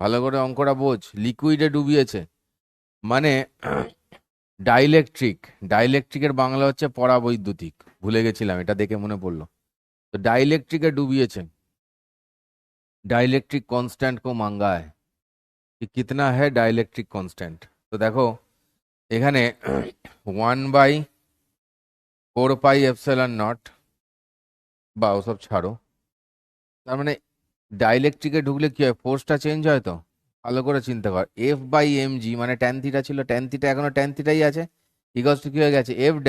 ভালো করে অঙ্কটা বোঝ, লিকুইডে ডুবিয়েছে মানে ডাইলেকট্রিক, ডাইলেকট্রিকের বাংলা হচ্ছে পরাবৈদ্যুতিক, ভুলে গেছিলাম, এটা দেখে মনে পড়লো। তো डाइलेक्ट्रिक डूबिए, डाइलेक्ट्रिक कांस्टेंट को मांगा है कि कितना है डाइलेक्ट्रिक कांस्टेंट। तो देखो এখানে 1/4πε0 বা ওসব ছাড়ো, তার মানে ডাইলেকট্রিকে ঢুকলে কি হয়, ফোর্সটা চেঞ্জ হয়। তো ভালো করে চিন্তা কর, F/mg মানে ট্যান থিটা ছিল, ট্যান থিটা এখনো ট্যান থিটাই আছে, ইকুয়ালস টু কি হয়ে গেছে F' /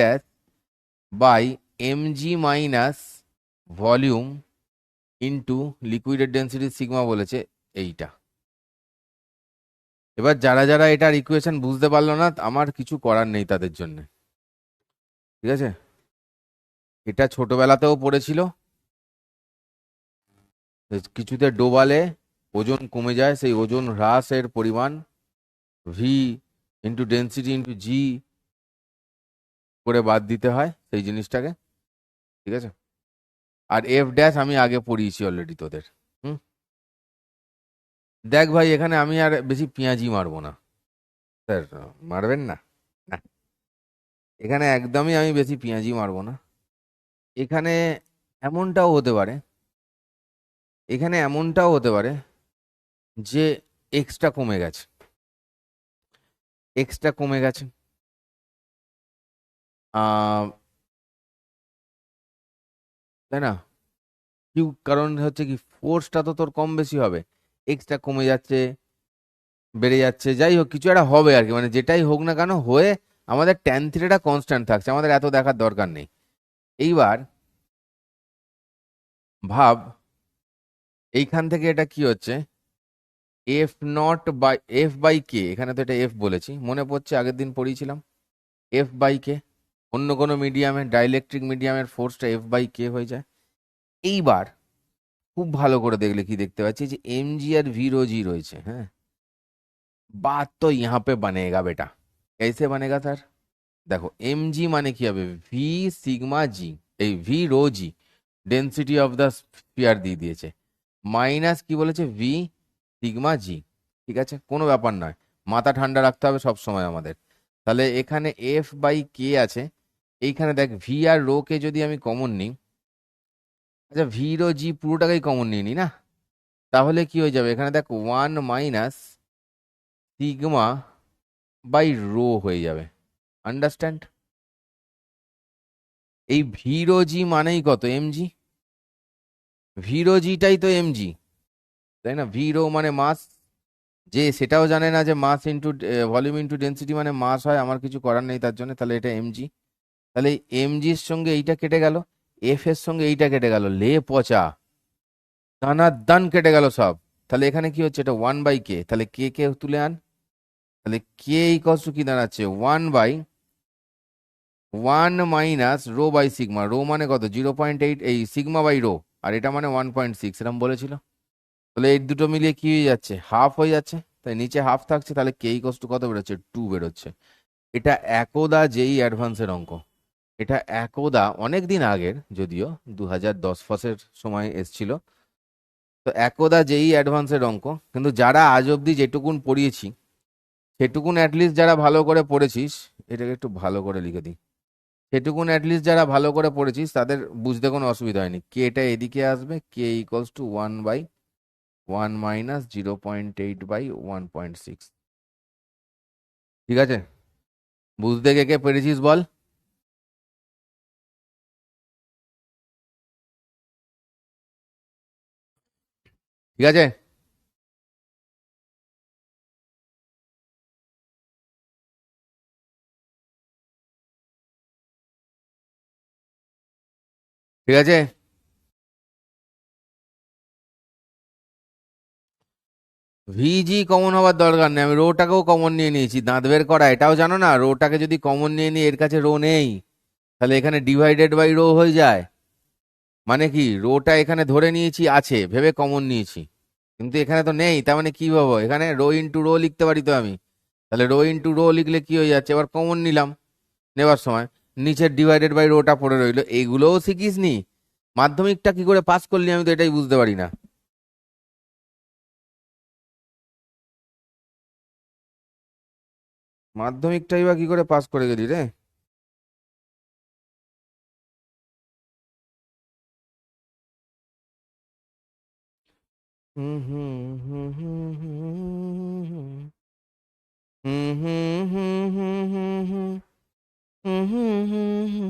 mg - ভলিউম ইন্টু লিকুইডের ডেন্সিটি সিগমা বলেছে এইটা। এবার যারা যারা এটার ইকুয়েশন বুঝতে পারলো না, আমার কিছু করার নেই তাদের জন্য, ঠিক আছে? এটা ছোটবেলাতেও পড়েছিল, কিছুতে ডোবালে ওজন কমে যায়, সেই ওজন হ্রাসের পরিমাণ ভি ইন্টু ডেন্সিটি ইন্টু জি করে বাদ দিতে হয় সেই জিনিসটাকে, ঠিক আছে? আর F' আমি আগে পড়িয়েছি অলরেডি তোদের। হুম, দেখ ভাই, এখানে আমি আর বেশি পেঁয়াজি মারবো না স্যার, মারবেন না, না, এখানে একদমই আমি বেশি পেঁয়াজি মারবো না। এখানে এমনটাও হতে পারে, এখানে এমনটাও হতে পারে যে এক্সটা কমে গেছে, এক্সটা কমে গেছে, আহ, তাই না? কিউ কারণ হচ্ছে কি, ফোর্সটা তো তোর কম বেশি হবে, এক্সটা কমে যাচ্ছে, বেড়ে যাচ্ছে, যাই হোক কিছু একটা হবে আর কি, মানে যেটাই হোক না কেন হয়ে আমাদের ট্যান থিটাটা কনস্ট্যান্ট থাকছে, আমাদের এত দেখার দরকার নেই। এইবার ভাব এইখান থেকে এটা কি হচ্ছে, F naught by F by k, এখানে তো এটা এফ বলেছি, মনে পড়ছে আগের দিন পড়িয়েছিলাম, এফ বাই কে। অন্য কোনো মিডিয়ামে, ডাইইলেকট্রিক মিডিয়ামের ফোর্সটা এফ বাই কে হয়ে যায়। এইবার খুব ভালো করে দেখলে কি দেখতে পাচ্ছি, যে এম জি আর ভি রো জি রয়েছে। হ্যাঁ, बात तो यहाँ पे बनेगा बेटा। कैसे बनेगा सर? দেখো এম জি মানে কি হবে, ভি সিগমা জি, এই V rho G density of the sphere দিয়ে দিয়েছে, মাইনাস কি বলেছে, ভি সিগমা জি। ঠিক আছে, কোনো ব্যাপার নয়, মাথা ঠান্ডা রাখতে হবে সব সময় আমাদের। তাহলে এখানে এফ বাই কে আছে, এইখানে দেখ ভি আর রো কে যদি আমি কমন নিই, আচ্ছা ভি রো জি পুরোটাকেই কমন নিয়ে নি না, তাহলে কি হয়ে যাবে, এখানে দেখ one minus sigma by rho হয়ে যাবে। আন্ডারস্ট্যান্ড? এই ভি রো জি মানেই কত, এম জি। ভি রো জিটাই তো এম জি, তাই না? ভি রো মানে মাস, যে সেটাও জানে না যে mass into volume into density মানে মাস হয়, আমার কিছু করার নেই তার জন্য, তাহলে এটা এম জি। তাহলে এম জির সঙ্গে এইটা কেটে গেল, এফ এর সঙ্গে এইটা কেটে গেল, লে পচা, দানার দান কেটে গেল সব। তাহলে এখানে কি হচ্ছে, এটা ওয়ান বাই কে, তাহলে কে কে তুলে আন, তাহলে কে ইকস টু কি দাঁড়াচ্ছে, one by one minus rho by sigma, rho মানে কত 0.8, এই সিগমা বাই রো, আর এটা মানে 1.6, এরকম বলেছিল। তাহলে এই দুটো মিলিয়ে কি হয়ে যাচ্ছে, হাফ হয়ে যাচ্ছে, তাই নিচে হাফ থাকছে, তাহলে কে ইকস টু কত বেরোচ্ছে, 2 বেরোচ্ছে। এটা একদা যেই অ্যাডভান্সের অঙ্ক, এটা একদা অনেক দিন আগের, যদিও 2010 ফসের সময় এসছিল, তো একদা যেই অ্যাডভান্সের অঙ্ক, কিন্তু যারা আজ অবধি যেটুকুন পড়িয়েছি সেটুকুন অ্যাটলিস্ট যারা ভালো করে পড়েছিস, এটাকে একটু ভালো করে লিখে দিই, সেটুকুন অ্যাটলিস্ট যারা ভালো করে পড়েছিস তাদের বুঝতে কোনো অসুবিধা হয়নি, কে এটা এদিকে আসবে, কে ইকলস টু 1/1 মাইনাস 0.8/1.6। ঠিক আছে, বুঝতে কে কে পেরেছিস বল। ঠিক আছে, ঠিক আছে। ভিজি কমন হওয়ার দরকার নেই, আমি রোটাকেও কমন নিয়ে নিয়েছি, দাঁত বের করা, এটাও জানো না, রোটাকে যদি কমন নিয়ে নিই, এর কাছে রো নেই, তাহলে এখানে ডিভাইডেড বাই রো হয়ে যায়। মানে কি, রোটা এখানে ধরে নিয়েছি আছে ভেবে কমন নিয়েছি, কিন্তু এখানে তো নেই, তার মানে কি ভাবো, এখানে রো ইন্টু রো লিখতে পারি তো আমি, তাহলে রো ইন্টু রো লিখলে কি হয়ে যাচ্ছে, এবার কমন নিলাম, নেবার সময় নিচের ডিভাইডেড বাই রোটা পড়ে রইলো, এইগুলোও শিখিস নি, মাধ্যমিকটা কি করে পাস করলি আমি তো এটাই বুঝতে পারি না। মাধ্যমিকটাই বা কি করে পাস করে গেলি রে? হুম হুম হুম হুম হুম হুম হুম হুম হুম হুম হুম হুম হুম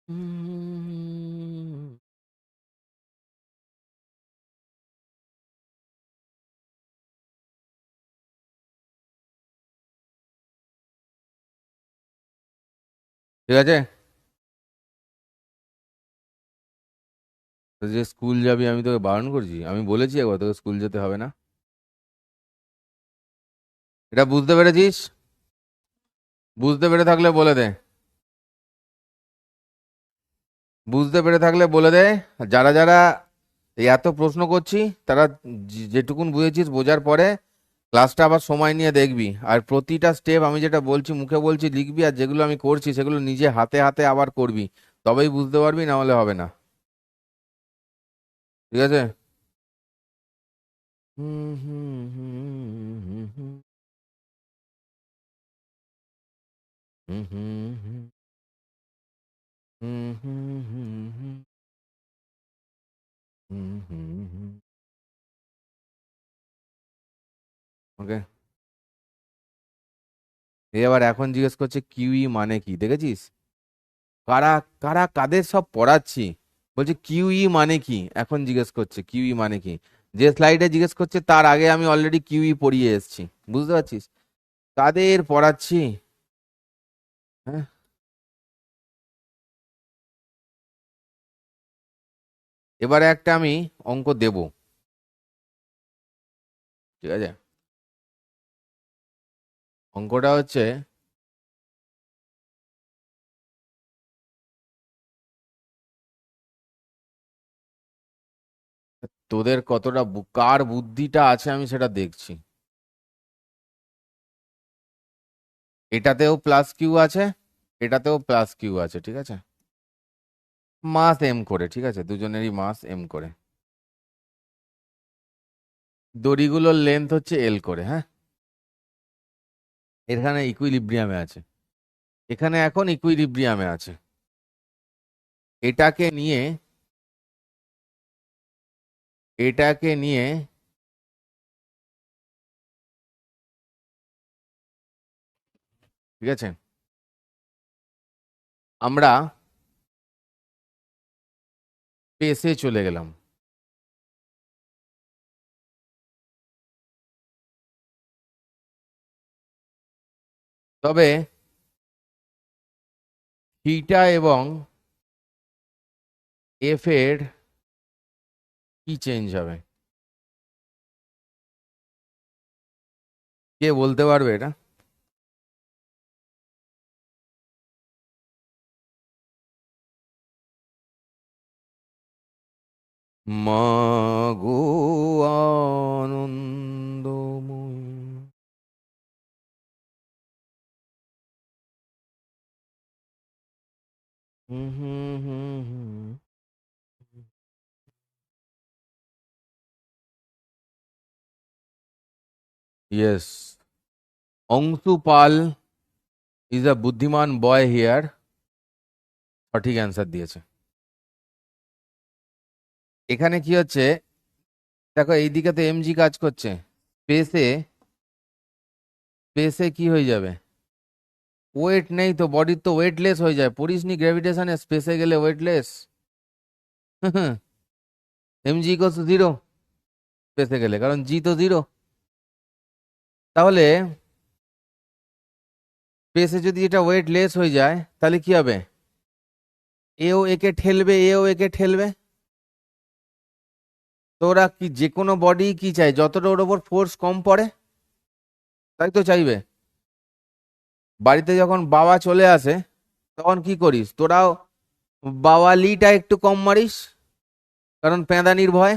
হুম ঠিক আছে, তো যে স্কুল যাবি আমি তোকে বারণ করছি, আমি বলেছি একবার তোকে স্কুল যেতে হবে না, এটা বুঝতে পেরেছিস? বুঝতে পেরে থাকলে বলে দে, বুঝতে পেরে থাকলে বলে দে। যারা যারা এই এত প্রশ্ন করছি, তারা যেটুকুন বুঝেছিস বোঝার পরে ক্লাসটা আবার সময় নিয়ে দেখবি, আর প্রতিটা স্টেপ আমি যেটা বলছি মুখে বলছি লিখবি, আর যেগুলো আমি করছি সেগুলো নিজে হাতে হাতে আবার করবি, তবেই বুঝতে পারবি, না হলে হবে না। ঠিক আছে। হুম হুম হুম হুম হুম হুম হুম হুম হুম হুম হুম হুম হুম হুম হুম। ওকে, এ আবার এখন জিজ্ঞেস করছে কিউই মানে কি, দেখেছিস? কারা কারা কাদের সব পড়াচ্ছি, বলছে কিউই মানে কি, এখন জিজ্ঞেস করছে কিউই মানে কি। যে স্লাইডে জিজ্ঞেস করছে তার আগে আমি অলরেডি কিউই পড়িয়ে এসেছি, বুঝতে পারছিস? কাদের পড়াচ্ছি? হ্যাঁ, এবারে একটা আমি অঙ্ক দেব, ঠিক আছে? অঙ্কটা হচ্ছে, তোদের কতটা কার বুদ্ধিটা আছে আমি সেটা দেখছি। এটাতেও প্লাস কিউ আছে, এটাতেও প্লাস কিউ আছে, ঠিক আছে? মাস এম করে, ঠিক আছে, দুজনেরই মাস এম করে। দড়িগুলোর লেন্থ হচ্ছে এল করে, হ্যাঁ। এখানে ইকুইলিব্রিয়ামে আছে, এখানে এখন ইকুইলিব্রিয়ামে আছে। এটাকে নিয়ে, এটাকে নিয়ে ঠিক আছে, আমরা স্পেসে চলে গেলাম। তবে থিটা এবং এফ এর কি চেঞ্জ হবে? কে বলতে পারবে এটা? মাগো আনন্দময়ী। হুম হুম হুম হুম। Yes, Anshu Pal is a বুদ্ধিমান বয় হিয়ার, সঠিক অ্যান্সার দিয়েছে। এখানে কি হচ্ছে, দেখো এইদিকে তো এমজি কাজ করছে, স্পেসে, স্পেসে কি হয়ে যাবে? ওয়েট নেই তো, বডির তো ওয়েটলেস হয়ে যায়, পড়িসনি গ্র্যাভিটেশনে স্পেসে গেলে ওয়েটলেস। এমজি ইকোয়ালস জিরো স্পেসে গেলে, কারণ জি তো জিরো। তাহলে স্পেসে যদি এটা ওয়েটলেস হয়ে যায় তাহলে কি হবে? এও একে ঠেলবে, এও একে ঠেলবে। তো ওরা কি, যে কোনো বডি কি চায়, যতটা ওর ওপর ফোর্স কম পড়ে তাই তো চাইবে। বাড়িতে যখন বাবা চলে আসে তখন কি করিস তোরাও? বাওয়ালিটা একটু কম মারিস, কারণ পেঁদানির ভয়,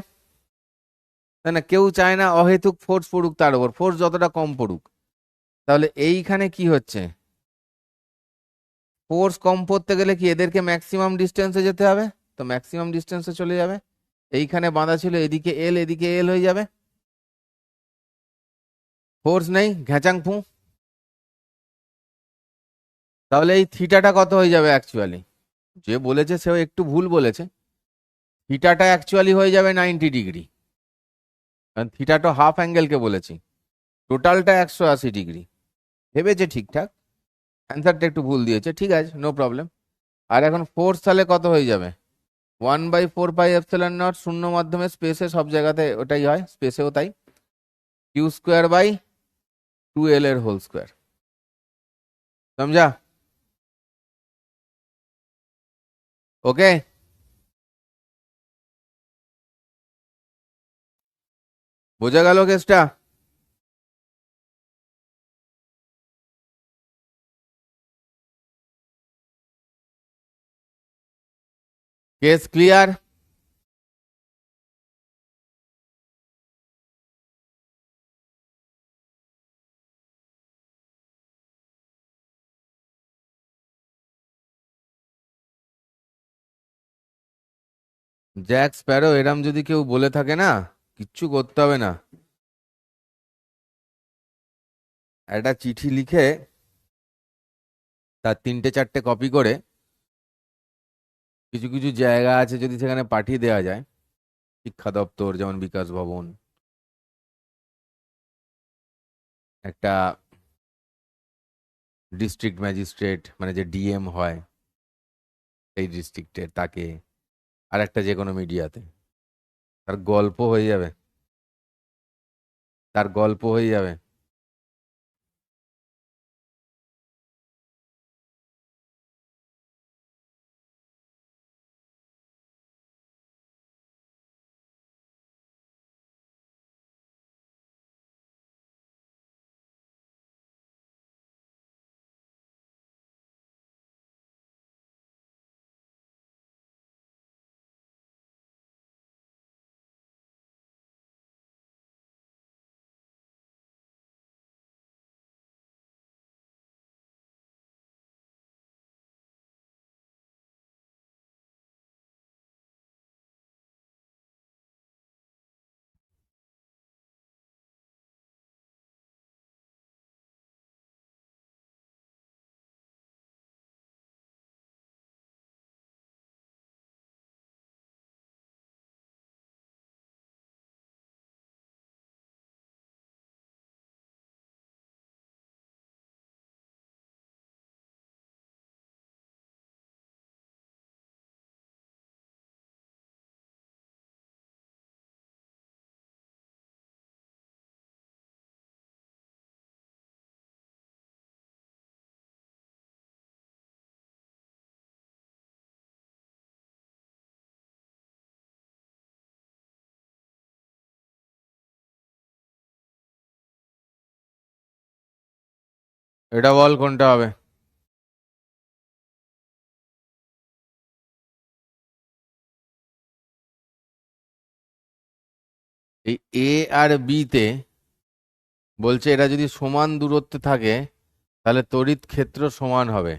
তাই না? কেউ চায় না অহেতুক ফোর্স পড়ুক তার উপর, ফোর্স যতটা কম পড়ুক। তাহলে এইখানে কি হচ্ছে, ফোর্স কম পড়তে গেলে কি এদেরকে ম্যাক্সিমাম ডিস্টেন্সে যেতে হবে, তো ম্যাক্সিমাম ডিস্টেন্সে চলে যাবে। এইখানে বাঁধা ছিল, এদিকে এল, এদিকে এল হয়ে যাবে, ফোর্স নেই, ঘ্যাচাং ফু। তাহলে এই থিটাটা কত হয়ে যাবে অ্যাকচুয়ালি? যে বলেছে সেও একটু ভুল বলেছে, থিটাটা অ্যাকচুয়ালি হয়ে যাবে 90 ডিগ্রি, কারণ থিটাটা হাফ অ্যাঙ্গেলকে বলেছি, টোটালটা 180 ডিগ্রি। ভেবেছে ঠিকঠাক, অ্যান্সারটা একটু ভুল দিয়েছে, ঠিক আছে, নো প্রবলেম। আর এখন ফোর্স তাহলে কত হয়ে যাবে? 1/4πε0, শূন্য মাধ্যমে স্পেসে সব জায়গাতে ওটাই হয়, স্পেসেও তাই, Q² বাই 2L এর হোল স্কোয়ার। সমঝা? ওকে, বোঝা গেল কেসটা? Case clear? জ্যাক স্প্যারো এরম যদি কেউ বলে থাকে না, কিচ্ছু করতে হবে না, একটা চিঠি লিখে তার 3টে 4টে কপি করে কিছু কিছু জায়গা আছে যদি সেখানে পাঠিয়ে দেওয়া যায়, শিক্ষা দপ্তর যেমন বিকাশ ভবন, একটা ডিস্ট্রিক্ট ম্যাজিস্ট্রেট মানে যে ডিএম হয় সেই ডিস্ট্রিক্টের, তাকে, আর একটা যে কোনো মিডিয়াতে, তার গল্প হয়ে যাবে, তার গল্প হয়ে যাবে। এটা বল কোনটা হবে? এই এ আর বি তে বলছে এরা যদি সমান দূরত্বে থাকে তাহলে তড়িৎ ক্ষেত্র সমান হবে।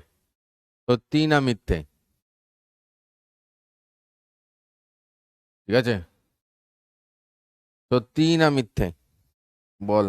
সত্যি না মিথ্যে? ঠিক আছে, সত্যি না মিথ্যে বল।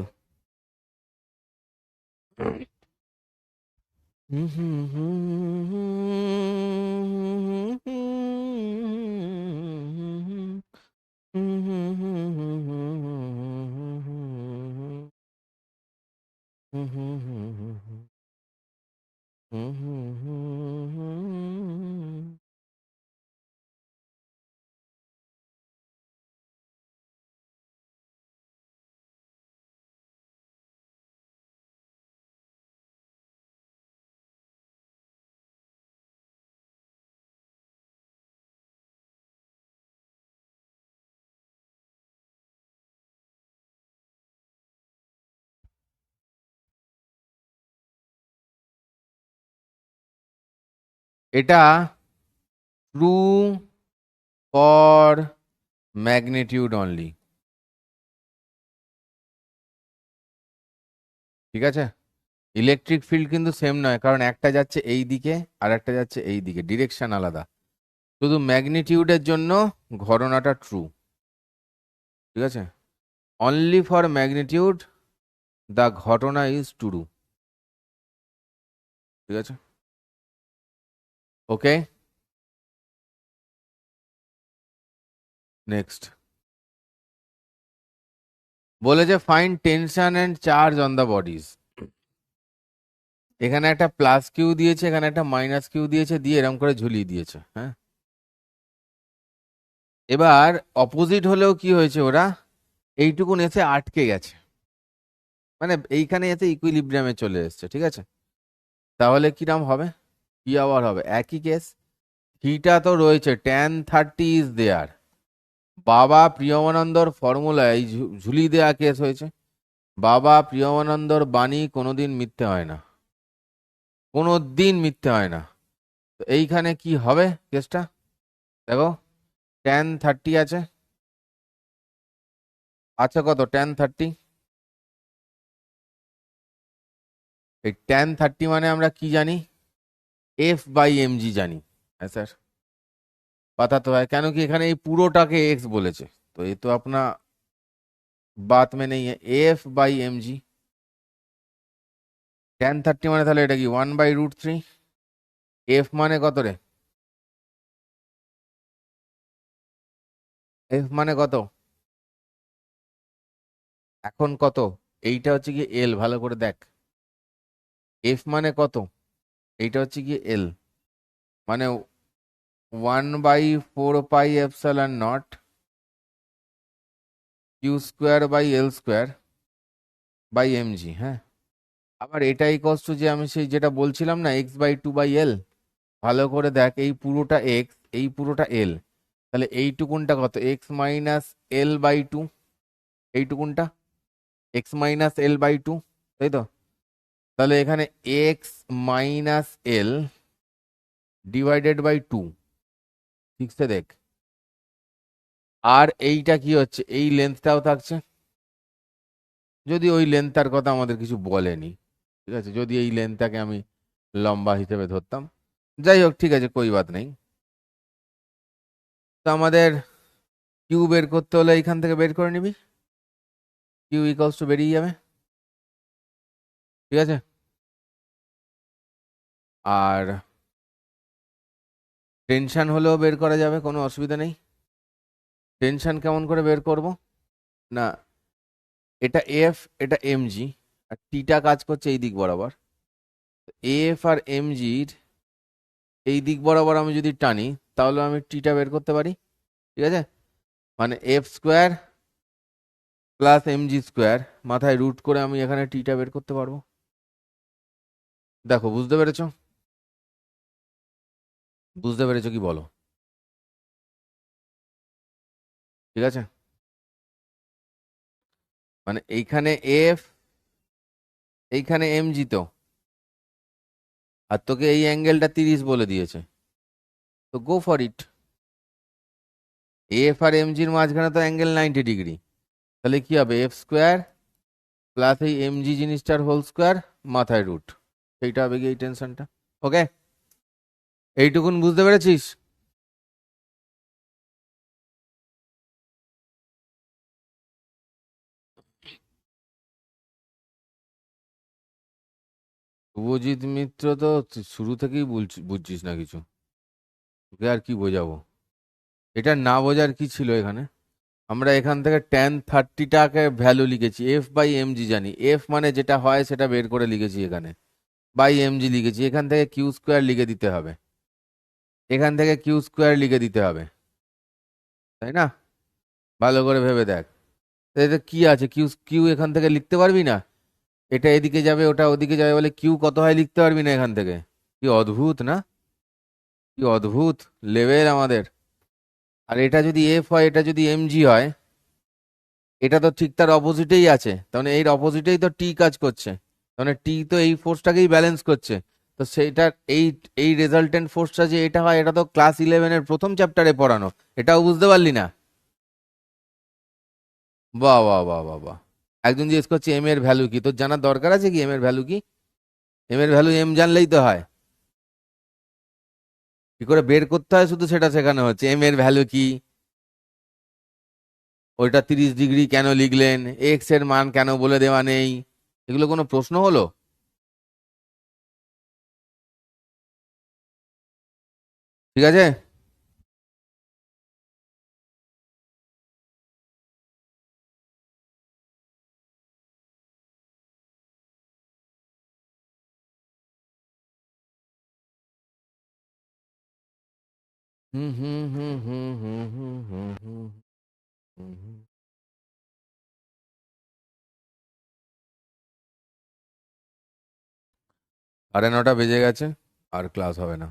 এটা ট্রু ফর ম্যাগনিটিউড অনলি। ঠিক আছে, ইলেকট্রিক ফিল্ড কিন্তু সেম নয়, কারণ একটা যাচ্ছে এই দিকে আর একটা যাচ্ছে এই দিকে, ডিরেকশন আলাদা। শুধু ম্যাগনিটিউডের জন্য ঘটনাটা ট্রু। ঠিক আছে, অনলি ফর ম্যাগনিটিউড দ্য ঘটনা ইজ ট্রু। ঠিক আছে, ওকে, নেক্সট। বলেছে find tension and charge on the bodies. এখানে একটা প্লাস কিউ দিয়েছে, এখানে একটা মাইনাস কিউ দিয়েছে, দিয়ে এরকম করে ঝুলিয়ে দিয়েছে। হ্যাঁ, এবার অপোজিট হলেও কি হয়েছে, ওরা এইটুকুন এসে আটকে গেছে, মানে এইখানে এসে ইকুইলিব্রিয়ামে চলে এসছে। ঠিক আছে, তাহলে কিরাম হবে? কি আবার হবে? একই কেস। থিটা তো রয়েছে, tan 30 ইজ দেয়ার। বাবা প্রিয়মানন্দর ফর্মুলায় ঝুলি দেয়া কেস হয়েছে। বাবা প্রিয়মানন্দর বাণী কোনোদিন মিথ্যে হয় না, কোনো দিন মিথ্যে হয় না। তো এইখানে কি হবে কেসটা? দেখো, tan 30 আছে, আছে কত tan 30? এই tan 30 মানে আমরা কি জানি? F/mg জানি। হ্যাঁ স্যার, পাতা তো হয়, কেন কি এখানে এই পুরোটাকে এক্স বলেছে, তো এই তো আপনার बात में नहीं है। F/mg, tan 30 মানে তাহলে এটা কি 1/√3। এফ মানে কত রে? এফ মানে কত এখন কত? এইটা হচ্ছে কি এল, ভালো করে দেখ। এফ মানে কত? এইটা হচ্ছে কি এল, মানে 1/4 pi epsilon naught Q² by L² by mg। হ্যাঁ, আবার এটা ইকস টু যে আমি সেই যেটা বলছিলাম না, x/2/L। ভালো করে দেখ, এই পুরোটা এক্স, এই পুরোটা এল, তাহলে এইটুকুনটা কত? x−L/2। এইটুকুনটা x−L/2, তাই তো? তাহলে এখানে x−L/2, ঠিক আছে দেখ। আর এইটা কি হচ্ছে, এই লেন্থটাও থাকছে, যদি ওই লেন্থটার কথা আমাদের কিছু বলেনি, ঠিক আছে, যদি এই লেন্থটাকে আমি লম্বা হিসেবে ধরতাম, যাই হোক, ঠিক আছে, কই বাত নেই। তো আমাদের কিউ বের করতে হলে এইখান থেকে বের করে নিবি, কিউ ইকলস টু বেরিয়ে যাবে, ঠিক আছে। আর টেনশন হলেও বের করা যাবে, কোনো অসুবিধা নেই। টেনশন কেমন করে বের করব? না, এটা এফ, এটা এমজি, আর টিটা কাজ করছে এই দিক বরাবর। এফ আর এমজির এই দিক বরাবর আমি যদি টানি, তাহলে আমি টিটা বের করতে পারি, ঠিক আছে। মানে F² + mg², মাথায় রুট করে আমি এখানে টিটা বের করতে পারবো। দেখো, বুঝতে পেরেছো? বুঝতে পেরেছো কি বলো? ঠিক আছে, মানে এইখানে এফ, এইখানে এমজি, তো আর তোকে এই অ্যাঙ্গেলটা 30 বলে দিয়েছে, তো go for it. F R এমজির মাঝখানে তো অ্যাঙ্গেল 90 ডিগ্রি, তাহলে কি হবে? F² এই এমজি জিনিসটার হোল² মাথায় রুট, সেইটা হবে কি এই টেনশনটা। ওকে, এইটুকুন বুঝতে পেরেছিস? শুভজিৎ মিত্র তো শুরু থেকেই বুঝছিস না কিছু, তোকে আর কি বোঝাবো? এটা না বোঝার কি ছিল এখানে? আমরা এখান থেকে tan 30টাকে ভ্যালু লিখেছি, F/mg জানি, এফ মানে যেটা হয় সেটা বের করে লিখেছি এখানে, বাই এমজি লিখেছি, এখান থেকে Q² লিখে দিতে হবে, এখান থেকে Q² লিখে দিতে হবে, তাই না? ভালো করে ভেবে দেখ, এটা কি আছে, কিউ কিউ এখান থেকে লিখতে পারবি না? এটা এদিকে যাবে, ওটা ওদিকে যাবে, বলে কিউ কত হয় লিখতে পারবি না এখান থেকে? কি অদ্ভুত না? কি অদ্ভুত লেভেল আমাদের! আর এটা যদি এফ হয়, এটা যদি এমজি হয়, এটা তো ঠিক তার অপোজিটেই আছে, তার মানে এর অপোজিটেই তো টি কাজ করছে, তার মানে টি তো এই ফোর্সটাকেই ব্যালেন্স করছে। তো সেইটা, এই এই রেজাল্টেন্ট ফোর্সটা যে এটা হয়, এটা তো ক্লাস 11-এর প্রথম চ্যাপ্টারে পড়ানো, এটাও বুঝতে পারলি না? বাহ বাহ বাহ বাহ বাহ! একজন জিজ্ঞেস করছে এম এর ভ্যালু কি, তোর জানার দরকার আছে কি এম এর ভ্যালু কি? এম এর ভ্যালু এম জানলেই তো হয়, কি করে বের করতে হয় শুধু সেটা শেখানো হচ্ছে। এম এর ভ্যালু কি, ওইটা 30 ডিগ্রি কেন লিখলেন, এক্স এর মান কেন বলে দেওয়া নেই, এগুলো কোনো প্রশ্ন হলো? ঠিক আছে। হুম হুম হুম হুম হুম হুম হুম হুম হুম হুম। সাড়ে 9টা বেজে গেছে, আর ক্লাস হবে না।